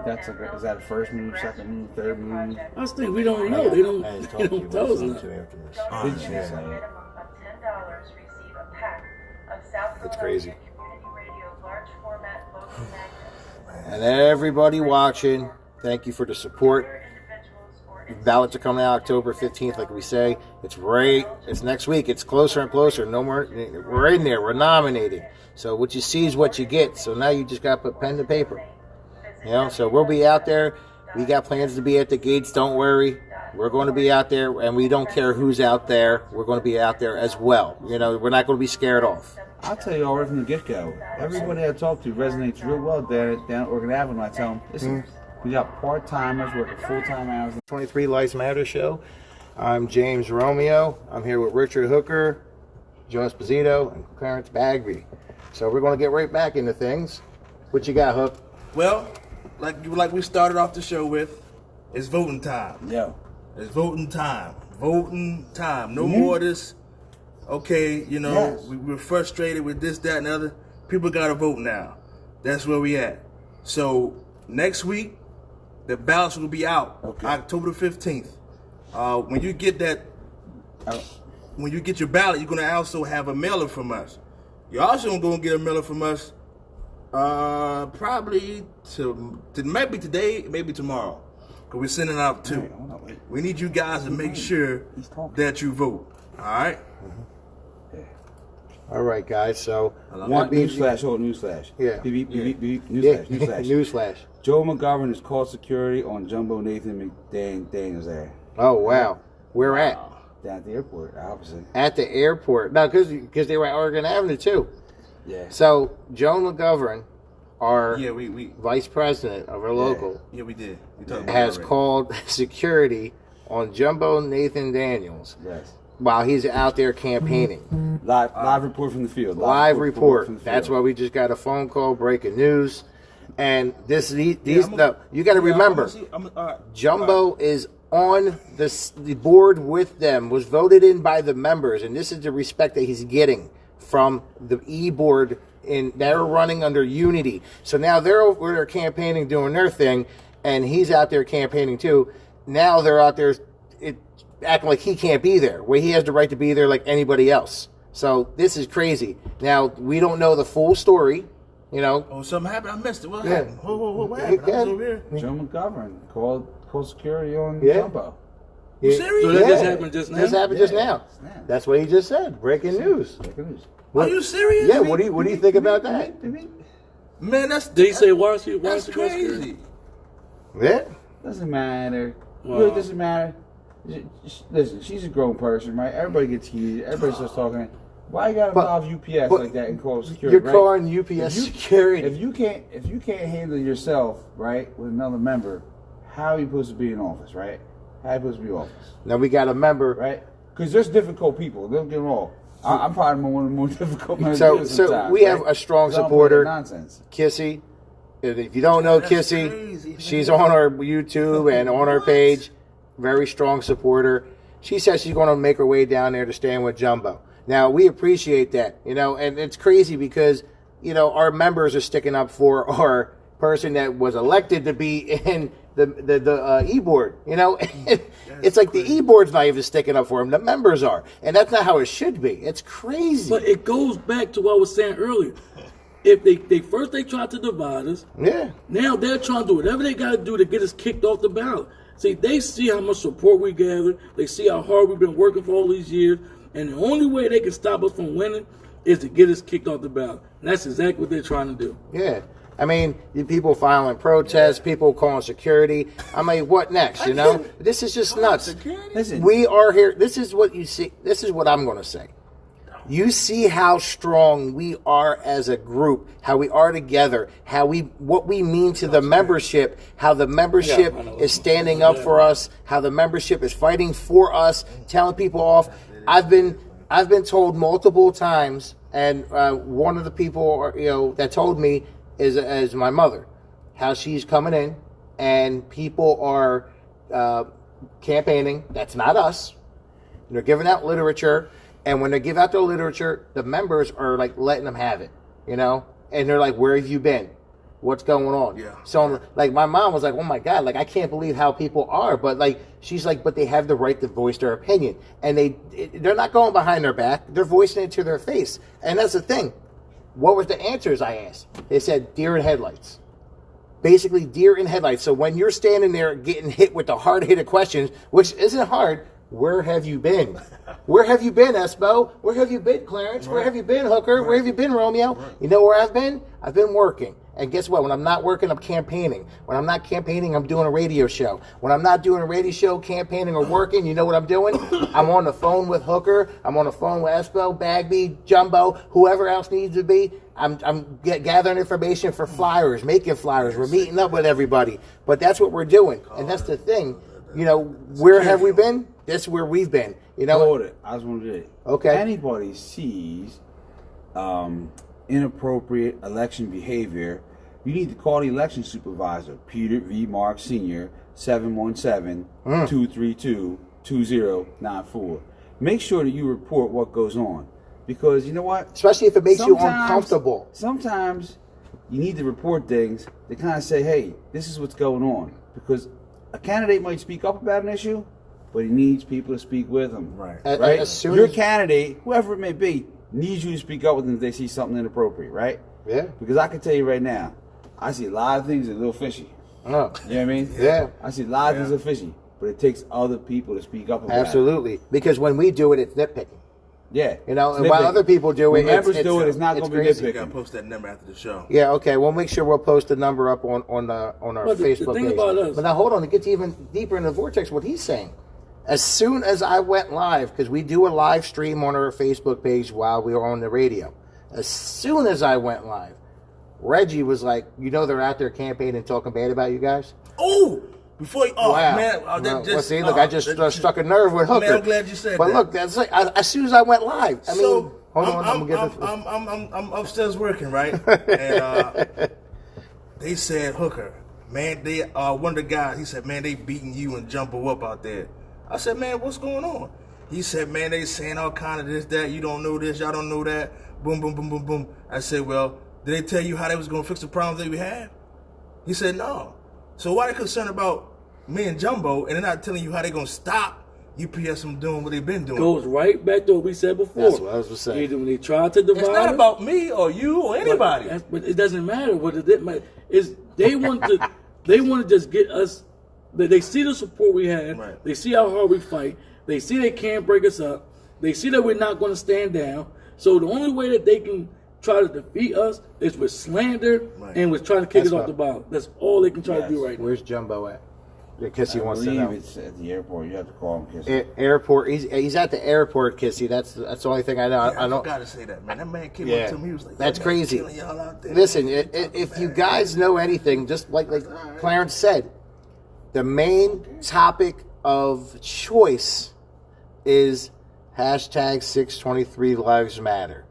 [SPEAKER 5] That's is that a first move, second move, third move?
[SPEAKER 3] I just think we don't know. They don't.
[SPEAKER 4] I just
[SPEAKER 3] They
[SPEAKER 4] talked to you
[SPEAKER 3] don't tell us
[SPEAKER 4] about
[SPEAKER 3] nothing.
[SPEAKER 4] after this.
[SPEAKER 5] Did you say it?
[SPEAKER 1] It's crazy. And everybody watching, thank you for the support. Ballots are coming out October 15th, like we say. It's right. It's next week. It's closer and closer. No more. We're in there. We're nominating. So what you see is what you get. So now you just got to put pen to paper. So we'll be out there. We got plans to be at the gates. Don't worry. We're going to be out there, and we don't care who's out there. We're going to be out there as well. You know, we're not going to be scared off.
[SPEAKER 5] I'll tell you all right from the get-go. Everybody I talk to resonates real well down at Oregon Avenue. I tell them, listen, we got part-timers working full-time hours.
[SPEAKER 1] 23 Lives Matter show. I'm James Romeo. I'm here with Richard Hooker, Joe Esposito, and Clarence Bagby. So we're going to get right back into things. What you got, Hook?
[SPEAKER 2] Well, like we started off the show with, it's voting time.
[SPEAKER 5] Yeah.
[SPEAKER 2] It's voting time. Voting time. No more of this. Okay, you know, we're frustrated with this, that, and the other. People got to vote now. That's where we at. So next week, the ballots will be out.
[SPEAKER 5] Okay.
[SPEAKER 2] October the 15th. When you get that, when you get your ballot, you're gonna also have a mailer from us. You're also gonna get a mailer from us. Probably maybe today, maybe tomorrow. Cause we're sending out two. We need you guys to make sure that you vote. All right.
[SPEAKER 1] All right, guys. So
[SPEAKER 5] Newsflash.
[SPEAKER 1] Yeah.
[SPEAKER 5] Beep, beep, beep,
[SPEAKER 1] Yeah.
[SPEAKER 5] newsflash.
[SPEAKER 1] Newsflash.
[SPEAKER 5] Joe McGovern has called security on Jumbo Nathan McDaniels there.
[SPEAKER 1] Oh wow. Where at?
[SPEAKER 5] Down at the airport, obviously.
[SPEAKER 1] At the airport. No, because they were at Oregon Avenue too.
[SPEAKER 5] Yeah.
[SPEAKER 1] So Joe McGovern, our
[SPEAKER 2] we
[SPEAKER 1] vice president of our local,
[SPEAKER 2] we did. We talked about
[SPEAKER 1] has
[SPEAKER 2] it already.
[SPEAKER 1] called security on Jumbo Nathan Daniels
[SPEAKER 5] Yes.
[SPEAKER 1] while he's out there campaigning.
[SPEAKER 5] Live report from the field.
[SPEAKER 1] Live report.
[SPEAKER 5] from the
[SPEAKER 1] That's
[SPEAKER 5] field.
[SPEAKER 1] why we just got a phone call, breaking news. And you got to
[SPEAKER 2] Yeah,
[SPEAKER 1] remember,
[SPEAKER 2] all right.
[SPEAKER 1] Jumbo is on the board with them, was voted in by the members, and this is the respect that he's getting from the e-board. They're running under Unity. So now they're over there campaigning, doing their thing, and he's out there campaigning too. Now they're out there acting like he can't be there, where he has the right to be there like anybody else. So this is crazy. Now, we don't know the full story, you know.
[SPEAKER 2] Oh, something happened. I missed it. What
[SPEAKER 1] Yeah.
[SPEAKER 2] happened? What happened? I was over here.
[SPEAKER 5] Joe McGovern called security on
[SPEAKER 1] Yeah.
[SPEAKER 5] Jumbo.
[SPEAKER 2] You serious?
[SPEAKER 3] So that just happened just now?
[SPEAKER 1] Just happened just now.
[SPEAKER 5] Snap.
[SPEAKER 1] That's what he just said. Breaking news.
[SPEAKER 2] Are you serious?
[SPEAKER 1] Yeah, what do you think about that?
[SPEAKER 2] Man, that's
[SPEAKER 3] Did he say why she
[SPEAKER 2] that's
[SPEAKER 3] to go security?
[SPEAKER 2] crazy.
[SPEAKER 1] Yeah.
[SPEAKER 5] Doesn't matter.
[SPEAKER 3] Wow.
[SPEAKER 5] Really doesn't matter. Listen, she's a grown person, right? Everybody gets heated. Everybody starts talking. Why you gotta involve UPS
[SPEAKER 1] but
[SPEAKER 5] like that and call security?
[SPEAKER 1] You're
[SPEAKER 5] right?
[SPEAKER 1] calling UPS security.
[SPEAKER 5] If you can't handle yourself, right, with another member, how are you supposed to be in office, right? How are you supposed to be in office,
[SPEAKER 1] Now we got a member.
[SPEAKER 5] right? Because there's difficult people. Don't get me wrong. I'm probably one of the more difficult members.
[SPEAKER 1] So
[SPEAKER 5] sometimes,
[SPEAKER 1] we have
[SPEAKER 5] right?
[SPEAKER 1] a strong
[SPEAKER 5] 'Cause I don't
[SPEAKER 1] supporter,
[SPEAKER 5] play that nonsense.
[SPEAKER 1] Kissy. If you don't know
[SPEAKER 2] That's
[SPEAKER 1] Kissy,
[SPEAKER 2] crazy,
[SPEAKER 1] she's
[SPEAKER 2] man.
[SPEAKER 1] on our YouTube and on our page. Very strong supporter. She says she's going to make her way down there to stand with Jumbo. Now, we appreciate that, you know, and it's crazy because, you know, our members are sticking up for our person that was elected to be in the e-board, you know. It's like the e-board's not even sticking up for him. The members are. And that's not how it should be. It's crazy.
[SPEAKER 3] But it goes back to what I was saying earlier. If they first tried to divide us,
[SPEAKER 1] Yeah.
[SPEAKER 3] now they're trying to do whatever they got to do to get us kicked off the ballot. See, they see how much support we gather. They see how hard we've been working for all these years. And the only way they can stop us from winning is to get us kicked off the ballot. And that's exactly what they're trying to do.
[SPEAKER 1] Yeah. I mean, people filing protests, people calling security. I mean, what next, you know? This is just nuts.
[SPEAKER 5] Listen,
[SPEAKER 1] We are here. This is what you see. This is what I'm going to say. You see how strong we are as a group, how we are together, what we mean to the membership, how the membership is standing up for us, how the membership is fighting for us, telling people off. I've been told multiple times, and one of the people, you know, that told me is my mother, how she's coming in, and people are campaigning. That's not us. They're giving out literature. And when they give out their literature, the members are like letting them have it, you know? And they're like, where have you been? What's going on?
[SPEAKER 2] Yeah.
[SPEAKER 1] So, like, my mom was like, oh my God, like, I can't believe how people are. But, like, she's like, but they have the right to voice their opinion. And they're not going behind their back. They're voicing it to their face. And that's the thing. What was the answers I asked? They said deer in headlights. Basically, deer in headlights. So when you're standing there getting hit with the hard-hitted questions, which isn't hard, where have you been? Where have you been, Espo? Where have you been, Clarence? Where have you been, Hooker? Where have you been, Romeo? You know where I've been? I've been working. And guess what? When I'm not working, I'm campaigning. When I'm not campaigning, I'm doing a radio show. When I'm not doing a radio show, campaigning, or working, you know what I'm doing? I'm on the phone with Hooker. I'm on the phone with Espo, Bagby, Jumbo, whoever else needs to be. I'm gathering information for flyers, making flyers. We're meeting up with everybody. But that's what we're doing. And that's the thing. You know, where have we been? That's where we've been. You know?
[SPEAKER 5] Hold it. I just want to do it.
[SPEAKER 1] Okay.
[SPEAKER 5] Anybody sees inappropriate election behavior, you need to call the election supervisor, Peter V. Mark Sr., 717-232-2094. Make sure that you report what goes on. Because you know what?
[SPEAKER 1] Especially if it makes you uncomfortable.
[SPEAKER 5] Sometimes you need to report things to kind of say, hey, this is what's going on. Because a candidate might speak up about an issue, but he needs people to speak with him.
[SPEAKER 2] Right.
[SPEAKER 5] Right?
[SPEAKER 1] As soon
[SPEAKER 5] Your
[SPEAKER 1] as-
[SPEAKER 5] candidate, whoever it may be, needs you to speak up with them if they see something inappropriate, right?
[SPEAKER 1] Yeah.
[SPEAKER 5] Because I can tell you right now, I see a lot of things that are a little fishy.
[SPEAKER 1] Oh.
[SPEAKER 5] You know what I mean?
[SPEAKER 1] Yeah.
[SPEAKER 5] I see a lot of things that are fishy, but it takes other people to speak up about it.
[SPEAKER 1] Absolutely. Because when we do it, it's nitpicking.
[SPEAKER 5] Yeah.
[SPEAKER 1] You know,
[SPEAKER 5] It's
[SPEAKER 1] and while
[SPEAKER 5] nitpicking.
[SPEAKER 1] other people do it,
[SPEAKER 5] When members do it, it's not going to be
[SPEAKER 1] crazy.
[SPEAKER 2] You gotta
[SPEAKER 5] nitpicking.
[SPEAKER 2] post that number after the show.
[SPEAKER 1] Yeah, okay. We'll make sure we'll post the number up on our
[SPEAKER 3] But the
[SPEAKER 1] Facebook
[SPEAKER 3] thing
[SPEAKER 1] page.
[SPEAKER 3] about us-
[SPEAKER 1] But now hold on, to get even deeper in the vortex, what he's saying. As soon as I went live, because we do a live stream on our Facebook page while we were on the radio. As soon as I went live, Reggie was like, you know they're out there campaigning and talking bad about you guys?
[SPEAKER 2] Oh, before you,
[SPEAKER 1] Wow.
[SPEAKER 2] man,
[SPEAKER 1] Well,
[SPEAKER 2] that just,
[SPEAKER 1] see, look, I just struck a nerve with Hooker.
[SPEAKER 2] Man, I'm glad you said
[SPEAKER 1] but
[SPEAKER 2] that.
[SPEAKER 1] look, that's like, as soon as I went live, I mean, hold on, I'm gonna get this.
[SPEAKER 2] I'm upstairs working, right? And they said, Hooker, man, they one of the guys, he said, man, they beating you and Jumbo up out there. I said, man, what's going on? He said, man, they saying all kind of this, that, you don't know this, y'all don't know that, boom, boom, boom, boom, boom. I said, well, did they tell you how they was gonna fix the problems that we had? He said, no. So why they concerned about me and Jumbo and they're not telling you how they gonna stop UPS from doing what they've been doing?
[SPEAKER 3] Goes right back to what we said before.
[SPEAKER 1] That's what I was gonna say.
[SPEAKER 3] Either when they try to divide
[SPEAKER 2] It's not
[SPEAKER 3] us,
[SPEAKER 2] about me or you or anybody.
[SPEAKER 3] But it doesn't matter what it matter. Is they want to they want to just get us. They see the support we have.
[SPEAKER 2] Right.
[SPEAKER 3] They see how hard we fight. They see they can't break us up. They see that we're not going to stand down. So the only way that they can try to defeat us is with slander
[SPEAKER 2] Right.
[SPEAKER 3] and with trying to kick
[SPEAKER 1] That's
[SPEAKER 3] us off the ball. That's all they can try to do right now.
[SPEAKER 1] Where's Jumbo at? Because he
[SPEAKER 5] I
[SPEAKER 1] wants to
[SPEAKER 5] believe
[SPEAKER 1] know.
[SPEAKER 5] it's at the airport. You have to call him. Kiss
[SPEAKER 1] Airport. He's at the airport, Kissy. That's the only thing I know.
[SPEAKER 2] I
[SPEAKER 1] I don't.
[SPEAKER 2] gotta say that, man. That man came
[SPEAKER 1] Yeah.
[SPEAKER 2] up to me. He was like,
[SPEAKER 1] That's
[SPEAKER 2] "Yo, man,
[SPEAKER 1] crazy.
[SPEAKER 2] killing y'all out there."
[SPEAKER 1] Listen, if you guys know anything, just like Clarence said, the main topic of choice is hashtag 623 Lives Matter.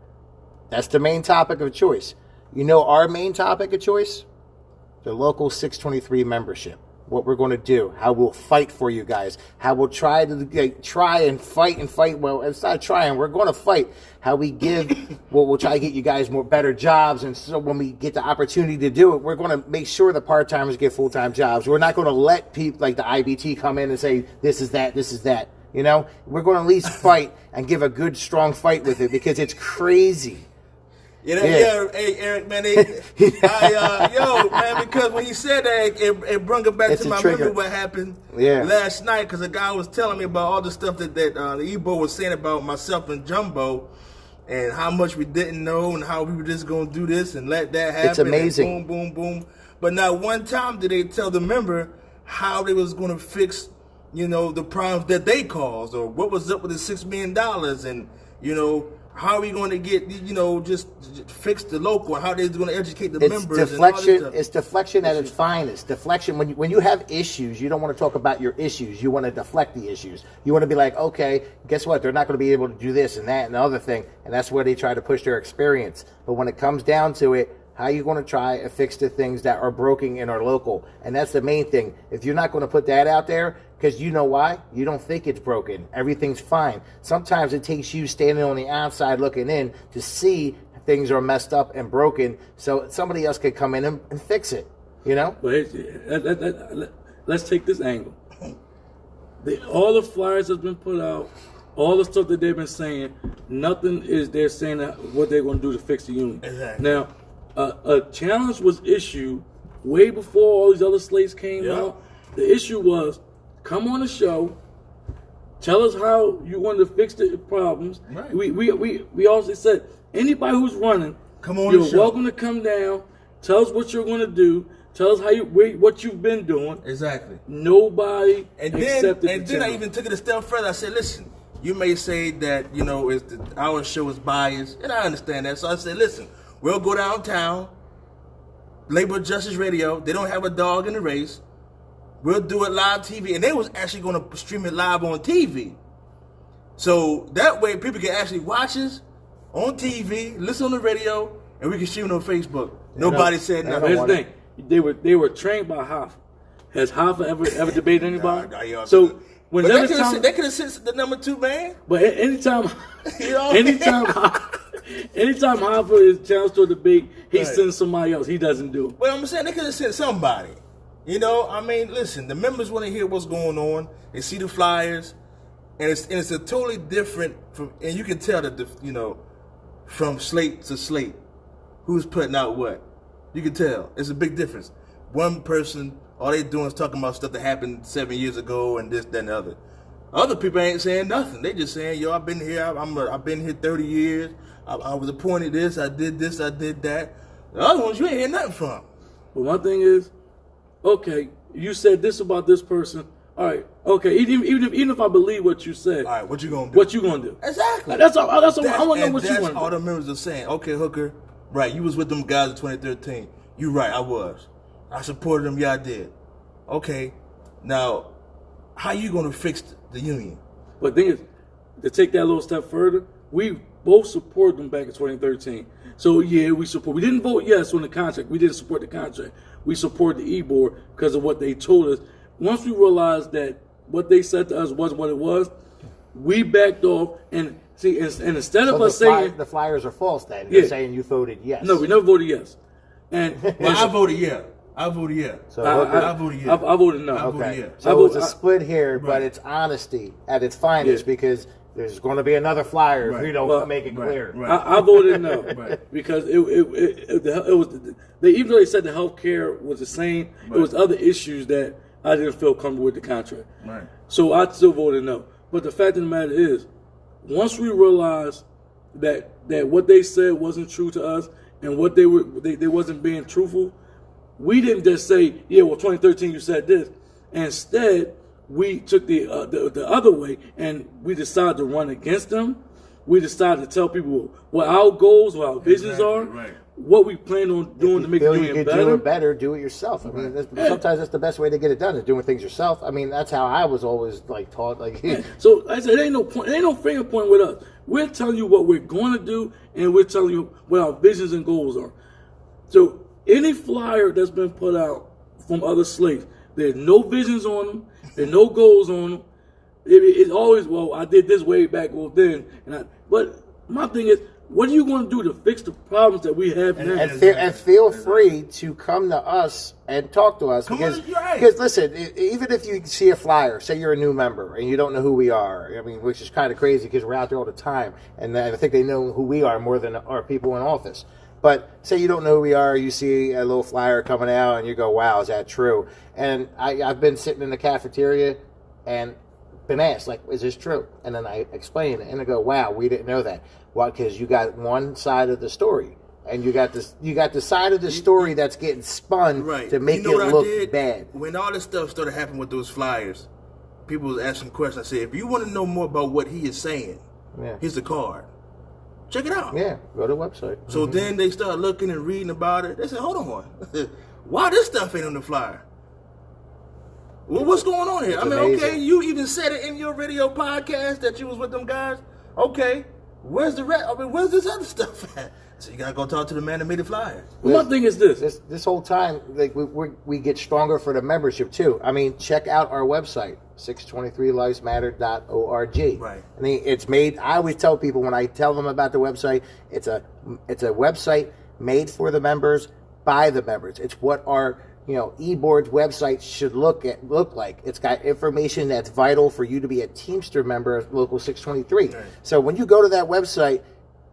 [SPEAKER 1] That's the main topic of choice. You know our main topic of choice? The local 623 membership. What we're going to do, how we'll fight for you guys, how we'll try and fight. Well, it's not trying. We're going to fight. How we give, well, we'll try to get you guys more better jobs, and so when we get the opportunity to do it, we're going to make sure the part timers get full time jobs. We're not going to let people like the IBT come in and say this is that, this is that. You know, we're going to at least fight and give a good, strong fight with it because it's crazy.
[SPEAKER 2] Yeah,
[SPEAKER 1] Yeah.
[SPEAKER 2] Hey, Eric, man, yo, man, because when he said that, it brought it back
[SPEAKER 1] It's
[SPEAKER 2] to
[SPEAKER 1] a
[SPEAKER 2] my
[SPEAKER 1] trigger.
[SPEAKER 2] memory what happened
[SPEAKER 1] Yeah.
[SPEAKER 2] last night, because a guy was telling me about all the stuff that the Ebo was saying about myself and Jumbo, and how much we didn't know, and how we were just going to do this and let that happen.
[SPEAKER 1] It's amazing.
[SPEAKER 2] And boom, boom, boom. But not one time did they tell the member how they was going to fix, you know, the problems that they caused, or what was up with the $6 million, and, you know, how are we going to get, you know, just fix the local, how they're going to educate the
[SPEAKER 1] It's
[SPEAKER 2] members. And all
[SPEAKER 1] deflection.
[SPEAKER 2] this stuff.
[SPEAKER 1] It's deflection at its finest. Deflection. When you have issues, you don't want to talk about your issues. You want to deflect the issues. You want to be like, okay, guess what? They're not going to be able to do this and that and the other thing, and that's where they try to push their experience. But when it comes down to it, how are you going to try and fix the things that are broken in our local? And that's the main thing. If you're not going to put that out there, because you know why? You don't think it's broken. Everything's fine. Sometimes it takes you standing on the outside looking in to see things are messed up and broken so somebody else could come in and fix it, you know?
[SPEAKER 3] But let's take this angle. All the flyers that's been put out, all the stuff that they've been saying, nothing is they're saying that what they're going to do to fix the union.
[SPEAKER 2] Exactly.
[SPEAKER 3] Now, a challenge was issued way before all these other slates came
[SPEAKER 2] Yeah.
[SPEAKER 3] out. The issue was, come on the show, tell us how you want to fix the problems.
[SPEAKER 2] Right.
[SPEAKER 3] We also said, anybody who's running,
[SPEAKER 2] Come on
[SPEAKER 3] you're
[SPEAKER 2] the show.
[SPEAKER 3] welcome to come down, Tell us what you're going to do. Tell us what you've been doing.
[SPEAKER 2] Exactly.
[SPEAKER 3] Nobody
[SPEAKER 2] And
[SPEAKER 3] accepted
[SPEAKER 2] then, and then I even took it a step further. I said, listen, you may say that, our show is biased, and I understand that. So I said, listen, we'll go downtown, Labor Justice Radio. They don't have a dog in the race. We'll do it live TV. And they was actually going to stream it live on TV. So that way people can actually watch us on TV, listen on the radio, and we can stream it on Facebook. Nobody said nothing.
[SPEAKER 3] Here's the thing. They were trained by Hoffa. Has Hoffa ever debated anybody?
[SPEAKER 2] Nah,
[SPEAKER 3] so
[SPEAKER 2] but they could have sent the number 2 man.
[SPEAKER 3] But anytime,
[SPEAKER 2] You know?
[SPEAKER 3] anytime Hoffa is challenged to a debate, he sends somebody else. He doesn't do it.
[SPEAKER 2] Well, I'm saying they could have sent somebody. Listen, the members want to hear what's going on. They see the flyers, and it's a totally different and you can tell that from slate to slate, who's putting out what. You can tell. It's a big difference. One person, all they doing is talking about stuff that happened 7 years ago and this, that, and the other. Other people ain't saying nothing. They just saying, yo, I've been here. I've been here 30 years. I was appointed this. I did that. The other ones, you ain't hear nothing from.
[SPEAKER 3] But one thing is, okay, you said this about this person. All right, okay, even if I believe what you said.
[SPEAKER 2] All right, what you gonna do?
[SPEAKER 3] What you gonna do?
[SPEAKER 2] Exactly.
[SPEAKER 3] That's all. I want to know what you want to do.
[SPEAKER 2] That's all the members are saying. Okay, Hooker, right, you was with them guys in 2013. You right, I was. I supported them, yeah, I did. Okay, now, how you gonna fix the union?
[SPEAKER 3] But the thing is, to take that a little step further, we both supported them back in 2013. So yeah, we didn't vote yes on the contract. We didn't support the contract. We supported the E-Board because of what they told us. Once we realized that what they said to us wasn't what it was, we backed off and see. And instead of us saying
[SPEAKER 4] the flyers are false, then
[SPEAKER 3] Yeah.
[SPEAKER 4] you're saying you voted yes.
[SPEAKER 3] no, we never voted yes. And
[SPEAKER 2] Well, I voted yeah. I voted yeah.
[SPEAKER 4] So
[SPEAKER 2] I voted yeah.
[SPEAKER 3] I voted no.
[SPEAKER 2] I voted
[SPEAKER 4] okay,
[SPEAKER 2] yeah.
[SPEAKER 4] so it's a split here, but
[SPEAKER 2] Right.
[SPEAKER 4] it's honesty at its finest
[SPEAKER 3] Yeah.
[SPEAKER 4] because there's going to be another flyer if
[SPEAKER 2] Right.
[SPEAKER 4] you don't
[SPEAKER 3] Well,
[SPEAKER 4] make it clear.
[SPEAKER 2] right.
[SPEAKER 3] I voted no
[SPEAKER 2] Right.
[SPEAKER 3] because it was even though they said the health care was the same, it was other issues that I didn't feel comfortable with the contract.
[SPEAKER 2] Right.
[SPEAKER 3] So I still voted no. But the fact of the matter is, once we realized that what they said wasn't true to us and what they wasn't being truthful, we didn't just say, yeah, well, 2013 you said this. Instead, we took the other way and we decided to run against them. We decided to tell people what our goals, what our visions are,
[SPEAKER 2] right.
[SPEAKER 3] what we plan on doing to make the
[SPEAKER 4] Feel you
[SPEAKER 3] union
[SPEAKER 4] can do
[SPEAKER 3] better.
[SPEAKER 4] it better, do it yourself. I mean, sometimes that's the best way to get it done is doing things yourself. I mean, that's how I was always taught.
[SPEAKER 3] So I said, there ain't no point. There ain't no finger point with us. We're telling you what we're going to do, and we're telling you what our visions and goals are. So any flyer that's been put out from other slates, there's no visions on them, there's no goals on them. It's always, well, I did this way back then, but my thing is, what are you going to do to fix the problems that we have now?
[SPEAKER 4] And feel free to come to us and talk to us because listen, even if you see a flyer, say you're a new member and you don't know who we are, I mean, which is kind of crazy because we're out there all the time, and I think they know who we are more than our people in office. But say you don't know who we are, you see a little flyer coming out, and you go, "Wow, is that true?" And I've been sitting in the cafeteria and been asked, like, "Is this true?" And then I explain it, and I go, "Wow, we didn't know that." Why? Because you got one side of the story, and you got the side of the story that's getting spun to make it look bad.
[SPEAKER 2] When all this stuff started happening with those flyers, people was asking questions. I said, if you want to know more about what he is saying, here's the card. Check it out.
[SPEAKER 4] Yeah, go to the website.
[SPEAKER 2] So then they started looking and reading about it. They said, hold on. Why this stuff ain't on the flyer? Well, what's going on here?
[SPEAKER 4] It's
[SPEAKER 2] amazing.
[SPEAKER 4] amazing.
[SPEAKER 2] Okay, you even said it in your radio podcast that you was with them guys. Okay, where's the rest? I mean, where's this other stuff at? So you gotta go talk to the man that made the flyer.
[SPEAKER 3] Well, my thing is
[SPEAKER 4] this whole time, like we get stronger for the membership too. I mean, check out our website, 623livesmatter.org.
[SPEAKER 2] Right.
[SPEAKER 4] I mean, it's made. I always tell people when I tell them about the website, it's a website made for the members by the members. It's what our E-Board's website should look like. It's got information that's vital for you to be a Teamster member of Local 623.
[SPEAKER 2] Right.
[SPEAKER 4] So when you go to that website,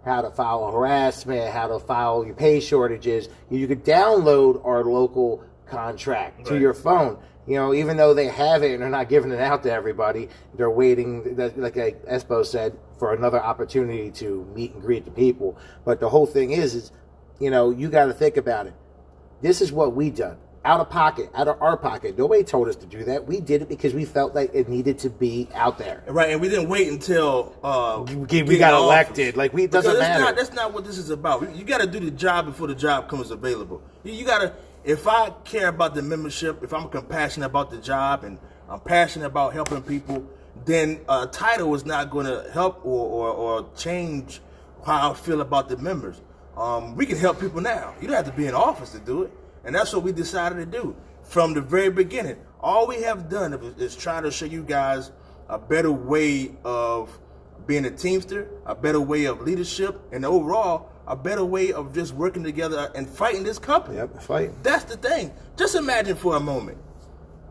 [SPEAKER 4] how to file harassment, how to file your pay shortages, you could download our local contract to your phone. Even though they have it and they're not giving it out to everybody, they're waiting, like Espo said, for another opportunity to meet and greet the people. But the whole thing is you got to think about it. this is what we done. Out of pocket, out of our pocket. Nobody told us to do that. We did it because we felt like it needed to be out there.
[SPEAKER 2] Right, and we didn't wait until
[SPEAKER 4] we got elected. Like, it doesn't matter.
[SPEAKER 2] That's not what this is about. You got to do the job before the job comes available. You got to, if I care about the membership, if I'm compassionate about the job and I'm passionate about helping people, then a title is not going to help or change how I feel about the members. We can help people now. You don't have to be in office to do it. And that's what we decided to do from the very beginning. All we have done is try to show you guys a better way of being a teamster, a better way of leadership, and overall, a better way of just working together and fighting this company.
[SPEAKER 4] Yep, fight.
[SPEAKER 2] That's the thing. Just imagine for a moment,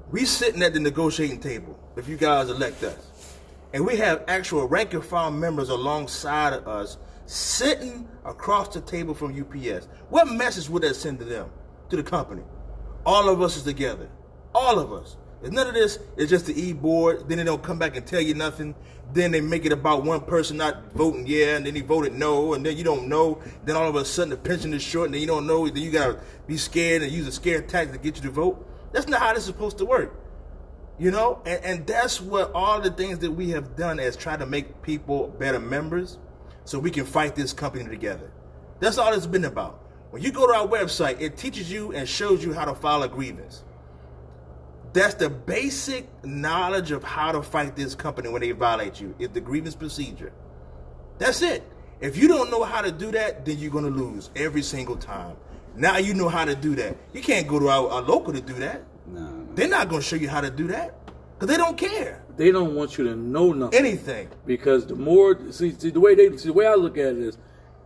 [SPEAKER 2] we sitting at the negotiating table, if you guys elect us, and we have actual rank and file members alongside of us sitting across the table from UPS. What message would that send to them? To the company. All of us is together. All of us. It's none of this. It's just the e-board. Then they don't come back and tell you nothing. Then they make it about one person not voting yeah, and then he voted no, and then you don't know. Then all of a sudden the pension is short, and then you don't know. Then you gotta be scared and use a scare tactic to get you to vote. That's not how this is supposed to work. You know, and that's what all the things that we have done is try to make people better members, so we can fight this company together. That's all it's been about. When you go to our website, it teaches you and shows you how to file a grievance. That's the basic knowledge of how to fight this company when they violate you. It's the grievance procedure. That's it. If you don't know how to do that, then you're going to lose every single time. Now you know how to do that. You can't go to our local to do that.
[SPEAKER 5] No.
[SPEAKER 2] They're not going to show you how to do that because they don't care.
[SPEAKER 3] They don't want you to know nothing.
[SPEAKER 2] Anything.
[SPEAKER 3] Because the more, the way I look at it is,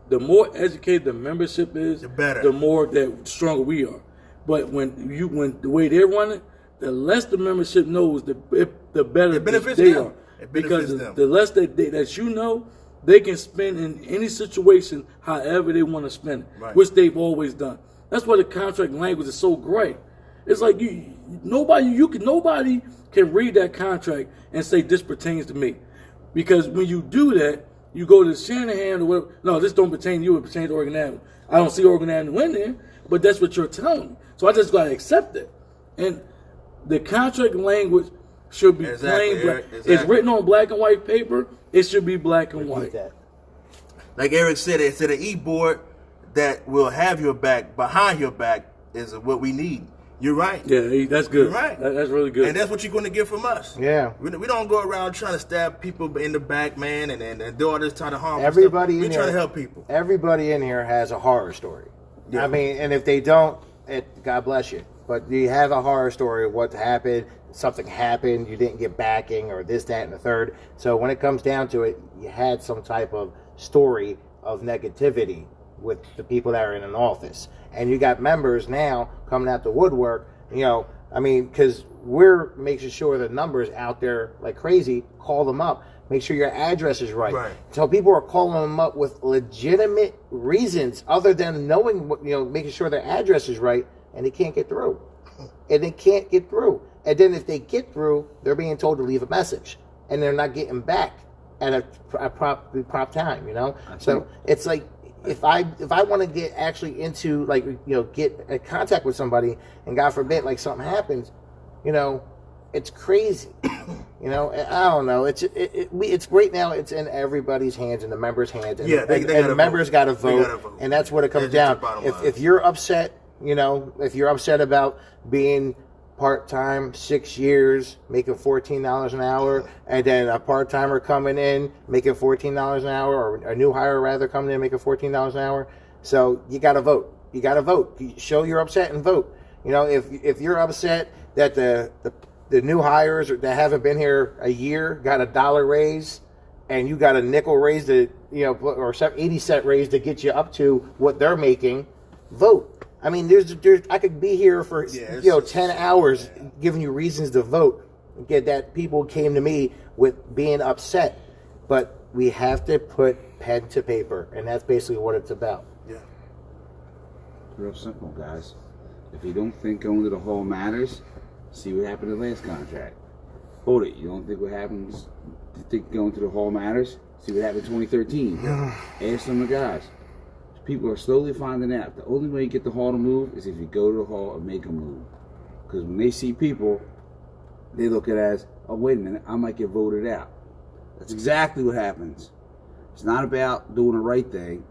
[SPEAKER 3] the more educated the membership is,
[SPEAKER 2] the better.
[SPEAKER 3] The more that stronger we are. But when the way they're running, the less the membership knows, the better they are. Because the less that you know, they can spend in any situation however they want to spend it,
[SPEAKER 2] right.
[SPEAKER 3] Which they've always done. That's why the contract language is so great. It's like nobody can read that contract and say this pertains to me, because when you do that, you go to Shanahan or whatever. No, this don't pertain to you. It pertains to Oregon Avenue. I don't see Oregon Avenue in there, but that's what you're telling me. So I just got to accept it. And the contract language should be plain black. Exactly. It's written on black and white paper. It should be black and white.
[SPEAKER 2] Like Eric said, it's an e-board that will have your back, behind your back, is what we need. You're right.
[SPEAKER 3] Yeah, that's good.
[SPEAKER 2] You're right.
[SPEAKER 3] That's really good.
[SPEAKER 2] And that's what you're going to get from us.
[SPEAKER 4] Yeah.
[SPEAKER 2] We don't go around trying to stab people in the back, man, and do all this trying to harm
[SPEAKER 4] everybody.
[SPEAKER 2] We're trying to help people.
[SPEAKER 4] Everybody in here has a horror story. Yeah. I mean, and if they don't, God bless you. But you have a horror story of what happened, something happened, you didn't get backing, or this, that, and the third. So when it comes down to it, you had some type of story of negativity with the people that are in an office. And you got members now coming out the woodwork, because we're making sure the numbers out there like crazy, call them up. Make sure your address is right. So people are calling them up with legitimate reasons other than knowing, making sure their address is right, and they can't get through. And And then if they get through, they're being told to leave a message, and they're not getting back at a prompt time, So it's like, if I want to get actually into get in contact with somebody, and God forbid something happens, it's crazy. I don't know. It's great now. It's in everybody's hands, in the members' hands, and, the members got to vote, and that's what it comes down. If you're upset, if you're upset about being part-time 6 years, making $14 an hour, and then a part-timer coming in making $14 an hour, or a new hire rather coming in making $14 an hour. So you got to vote. You show you're upset and vote. If you're upset that the new hires that haven't been here a year got a $1 raise, and you got a nickel raise or 80 cent raise to get you up to what they're making, vote. I mean, I could be here for 10 hours giving you reasons to vote. Get that people came to me with being upset, but we have to put pen to paper, and that's basically what it's about.
[SPEAKER 2] Yeah.
[SPEAKER 5] Real simple, guys. If you don't think going to the hall matters, see what happened in the last contract. Vote it. You don't think what happens? You think going to the hall matters? See what happened in 2013. Ask some of the guys. people are slowly finding out the only way you get the hall to move is if you go to the hall and make a move. Because when they see people, they look at it as, oh, wait a minute, I might get voted out. That's exactly what happens. It's not about doing the right thing.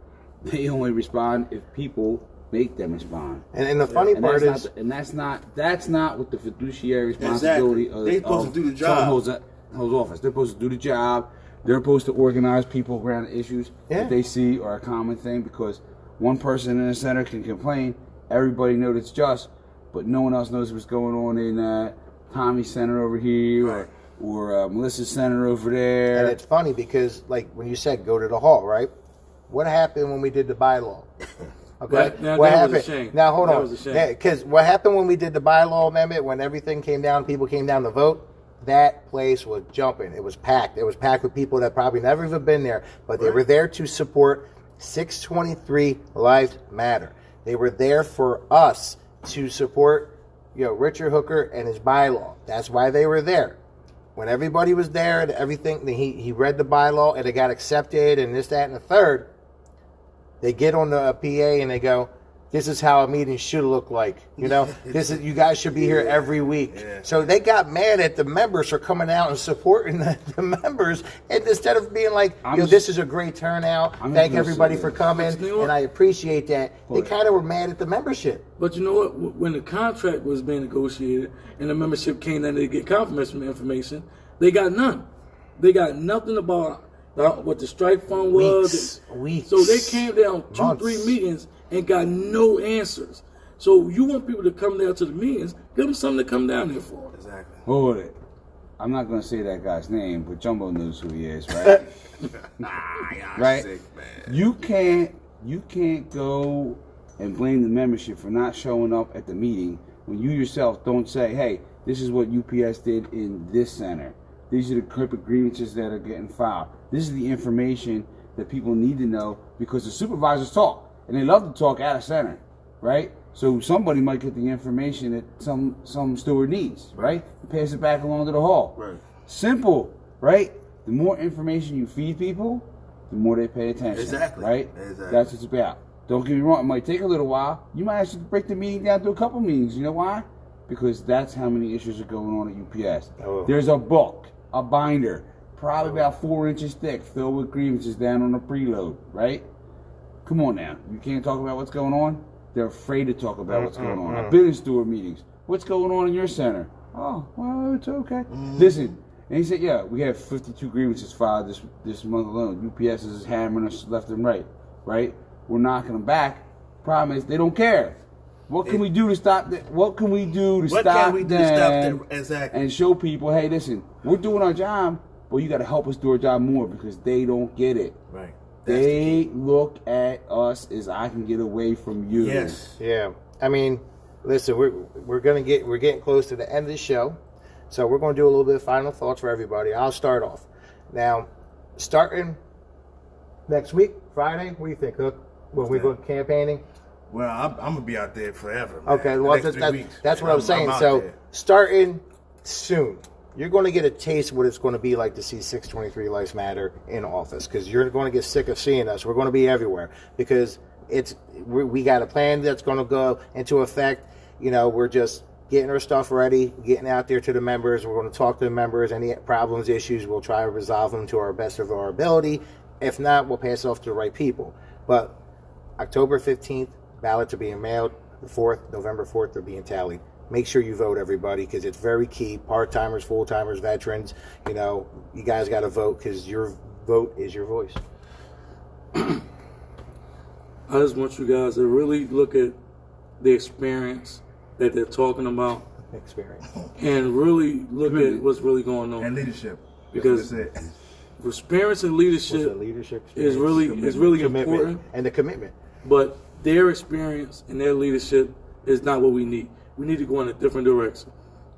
[SPEAKER 5] They only respond if people make them respond.
[SPEAKER 4] And the funny part is,
[SPEAKER 5] that's not what the fiduciary responsibility of
[SPEAKER 2] they're supposed to do the job.
[SPEAKER 5] Holds office. They're supposed to do the job. They're supposed to organize people around issues that they see are a common thing, because one person in the center can complain, everybody knows it's just, but no one else knows what's going on in Tommy's center over here, or Melissa's center over there.
[SPEAKER 4] And it's funny because, like when you said go to the hall, right? What happened when we did the bylaw? Okay,
[SPEAKER 3] Right. Now,
[SPEAKER 4] what
[SPEAKER 3] that
[SPEAKER 4] happened?
[SPEAKER 3] was a shame.
[SPEAKER 4] Now hold
[SPEAKER 3] That
[SPEAKER 4] on,
[SPEAKER 3] was a shame.
[SPEAKER 4] because what happened when we did the bylaw amendment? When everything came down, people came down to vote. That place was jumping. It was packed. It was packed with people that probably never even been there, but they were there to support 623 Lives Matter. They were there for us to support, Richard Hooker and his bylaw. That's why they were there. When everybody was there and everything, he read the bylaw and it got accepted and this, that, and the third. They get on the PA and they go, "This is how a meeting should look like." This is, you guys should be here every week. Yeah. So they got mad at the members for coming out and supporting the members, and instead of being like, "This is a great turnout. Thank everybody for coming," and I appreciate that. They kind of were mad at the membership.
[SPEAKER 3] But you know what? When the contract was being negotiated and the membership came in to get confirmation information, they got none. They got nothing about what the strike fund was.
[SPEAKER 4] Weeks.
[SPEAKER 3] So they came down
[SPEAKER 4] Months.
[SPEAKER 3] 2-3 meetings and got no answers. So you want people to come down to the meetings, give them something to come down there for.
[SPEAKER 2] Exactly.
[SPEAKER 5] Hold it. I'm not going to say that guy's name, but Jumbo knows who he is, right? Right?
[SPEAKER 2] Sick, man.
[SPEAKER 5] You can't go and blame the membership for not showing up at the meeting when you yourself don't say, hey, this is what UPS did in this center. These are the corporate grievances that are getting filed. This is the information that people need to know, because the supervisors talk, and they love to talk out of center, right? So somebody might get the information that some steward needs, right? And pass it back along to the hall.
[SPEAKER 2] Right.
[SPEAKER 5] Simple, right? The more information you feed people, the more they pay attention.
[SPEAKER 2] Exactly.
[SPEAKER 5] Right?
[SPEAKER 2] Exactly.
[SPEAKER 5] That's what it's about. Don't get me wrong, it might take a little while. You might actually break the meeting down to a couple meetings. You know why? Because that's how many issues are going on at UPS.
[SPEAKER 4] Oh.
[SPEAKER 5] There's a book, a binder, probably about 4 inches thick, filled with grievances down on the preload, right? Come on now. You can't talk about what's going on? They're afraid to talk about what's going on. I've been in steward meetings. What's going on in your center? Oh, well, it's okay. Listen, and he said, yeah, we have 52 grievances filed this month alone. UPS is hammering us left and right? We're knocking them back. Problem is, they don't care. What can we do to stop that? What can we do to stop them?
[SPEAKER 2] Exactly.
[SPEAKER 5] And show people, hey, listen, we're doing our job, but you got to help us do our job more, because they don't get it.
[SPEAKER 2] Right.
[SPEAKER 5] They look at us as, I can get away from you.
[SPEAKER 2] Yes.
[SPEAKER 4] Yeah. I mean, listen, we're getting close to the end of the show, so we're going to do a little bit of final thoughts for everybody. I'll start off. Now, starting next week, Friday, what do you think, Hook? When we go campaigning?
[SPEAKER 2] Well, I'm going to be out there forever, man.
[SPEAKER 4] Okay, well, that's what I'm saying. So, starting soon, you're going to get a taste of what it's going to be like to see 623 Lives Matter in office, because you're going to get sick of seeing us. We're going to be everywhere, because we got a plan that's going to go into effect. We're just getting our stuff ready, getting out there to the members. We're going to talk to the members. Any problems, issues, we'll try to resolve them to our best of our ability. If not, we'll pass it off to the right people. But October 15th, ballots are being mailed. The 4th, November 4th, they're being tallied. Make sure you vote, everybody, because it's very key. Part-timers, full-timers, veterans, you guys got to vote, because your vote is your voice.
[SPEAKER 3] I just want you guys to really look at the experience that they're talking about
[SPEAKER 4] Experience.
[SPEAKER 3] and really look at what's really going on.
[SPEAKER 2] And leadership.
[SPEAKER 3] Because
[SPEAKER 2] that's it.
[SPEAKER 3] experience and leadership is really important.
[SPEAKER 4] And the commitment.
[SPEAKER 3] But their experience and their leadership is not what we need. We need to go in a different direction.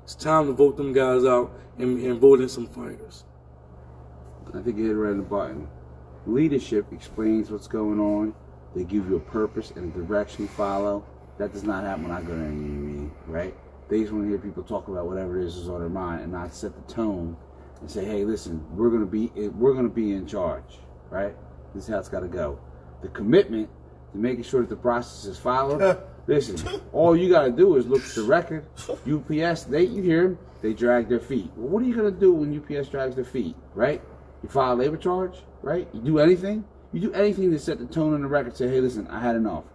[SPEAKER 3] It's time to vote them guys out and vote in some fighters.
[SPEAKER 5] I think you hit right on the button. Leadership explains what's going on. They give you a purpose and a direction to follow. That does not happen when I go to any meeting, right? They just want to hear people talk about whatever it is on their mind, and not set the tone and say, hey, listen, we're gonna be in charge, right? This is how it's got to go. The commitment to making sure that the process is followed. Listen, all you got to do is look at the record. UPS, you hear them, they drag their feet. Well, what are you going to do when UPS drags their feet, right? You file a labor charge, right? You do anything? You do anything to set the tone on the record. Say, hey, listen, I had enough.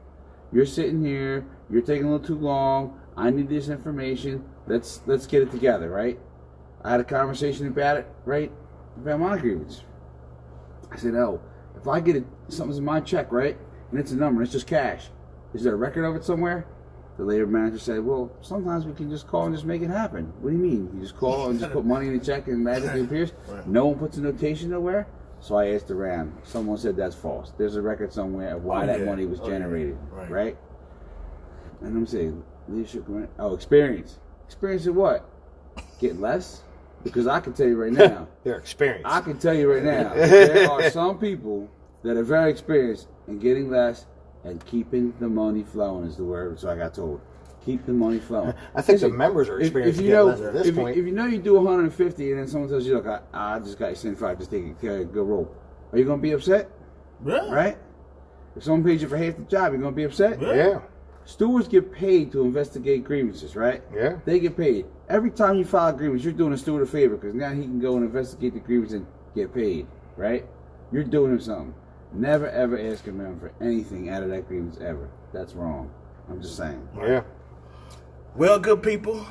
[SPEAKER 5] You're sitting here. You're taking a little too long. I need this information. Let's get it together, right? I had a conversation about it, right? About my grievance. I said, oh, if I get it, something's in my check, right? And it's a number, it's just cash. Is there a record of it somewhere? The labor manager said, well, sometimes we can just call and just make it happen. What do you mean? You just call and just put money in the check and magically appears? Right. No one puts a notation nowhere? So I asked around. Someone said that's false. There's a record somewhere of why that money was generated, right? And I'm saying, leadership, experience. Experience in what? Get less? Because I can tell you right now.
[SPEAKER 4] They're experienced.
[SPEAKER 5] I can tell you right now. There are some people that are very experienced in getting less and keeping the money flowing is the word. So I got told. Keep the money flowing.
[SPEAKER 4] I think the members are experienced
[SPEAKER 5] if
[SPEAKER 4] to get less at this point.
[SPEAKER 5] If you know you do 150 and then someone tells you, look, I just got you 75, just take a good roll. Are you going to be upset?
[SPEAKER 2] Yeah.
[SPEAKER 5] Right? If someone pays you for half the job, you're going to be upset?
[SPEAKER 4] Yeah.
[SPEAKER 5] Stewards get paid to investigate grievances, right?
[SPEAKER 4] Yeah.
[SPEAKER 5] They get paid. Every time you file a grievance, you're doing a steward a favor because now he can go and investigate the grievance and get paid, right? You're doing him something. Never, ever ask a member for anything out of that grievance, ever. That's wrong. I'm just saying.
[SPEAKER 4] Yeah.
[SPEAKER 2] Well, good people,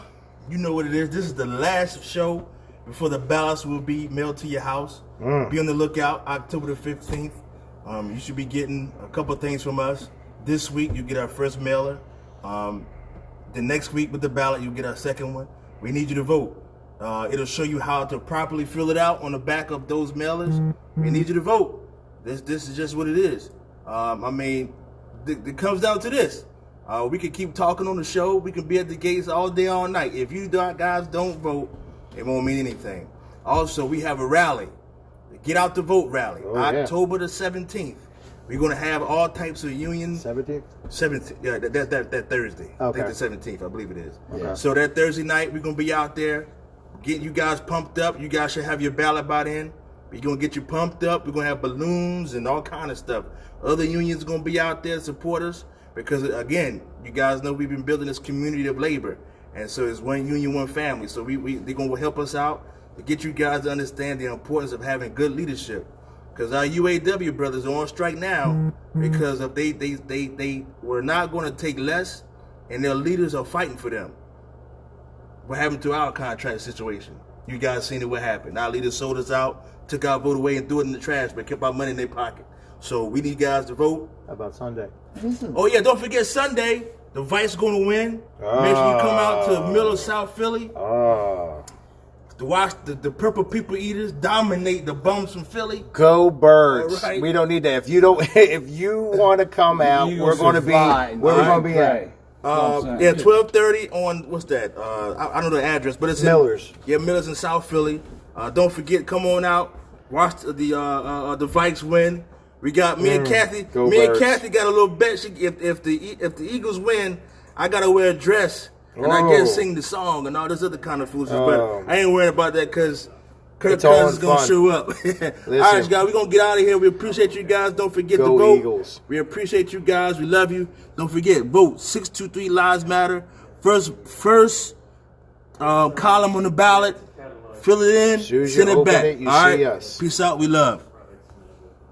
[SPEAKER 2] you know what it is. This is the last show before the ballots will be mailed to your house. Be on the lookout, October the 15th. You should be getting a couple of things from us. This week, you get our first mailer. The next week with the ballot, you get our second one. We need you to vote. It'll show you how to properly fill it out on the back of those mailers. We need you to vote. This is just what it is. I mean, it comes down to this. We can keep talking on the show. We can be at the gates all day, all night. If you guys don't vote, it won't mean anything. Also, we have a rally. Get out to vote rally. October the 17th. We're going to have all types of unions.
[SPEAKER 4] 17th?
[SPEAKER 2] 17th. Yeah, that Thursday.
[SPEAKER 4] Okay.
[SPEAKER 2] I think the 17th, I believe it is.
[SPEAKER 4] Okay.
[SPEAKER 2] So that Thursday night, we're going to be out there. Get you guys pumped up. You guys should have your ballot by then. We're going to get you pumped up. We're going to have balloons and all kind of stuff. Other unions are going to be out there to support us. Because, again, you guys know we've been building this community of labor. And so it's one union, one family. So they're going to help us out to get you guys to understand the importance of having good leadership. Because our UAW brothers are on strike now because of they were not going to take less, and their leaders are fighting for them. What happened to our contract situation? You guys seen it, what happened. Our leaders sold us out, took our vote away and threw it in the trash, but kept our money in their pocket. So we need guys to vote.
[SPEAKER 4] How about Sunday?
[SPEAKER 2] Oh, yeah, don't forget Sunday. The Vice going to win. Make sure you come out to the middle of South Philly. To watch the Purple People Eaters dominate the bums from Philly.
[SPEAKER 4] Go Birds!
[SPEAKER 2] Right.
[SPEAKER 4] We don't need that. If you want to come out, we're going to be where we're going to be at.
[SPEAKER 2] 12:30 on what's that? I don't know the address, but it's
[SPEAKER 4] Millers.
[SPEAKER 2] Millers in South Philly. Don't forget, come on out. Watch the Vikes win. We got me and Kathy. And Kathy got a little bet. If the Eagles win, I gotta wear a dress. And I guess sing the song and all this other kind of foolishness. But I ain't worried about that because Kirk Cousins is going to show up. All right, guys, we're going to get out of here. We appreciate you guys. Don't forget to vote.
[SPEAKER 4] Eagles.
[SPEAKER 2] We appreciate you guys. We love you. Don't forget, vote. 623 Lives Matter. First column on the ballot. Fill it in. Send it back. All right. Peace out. We love.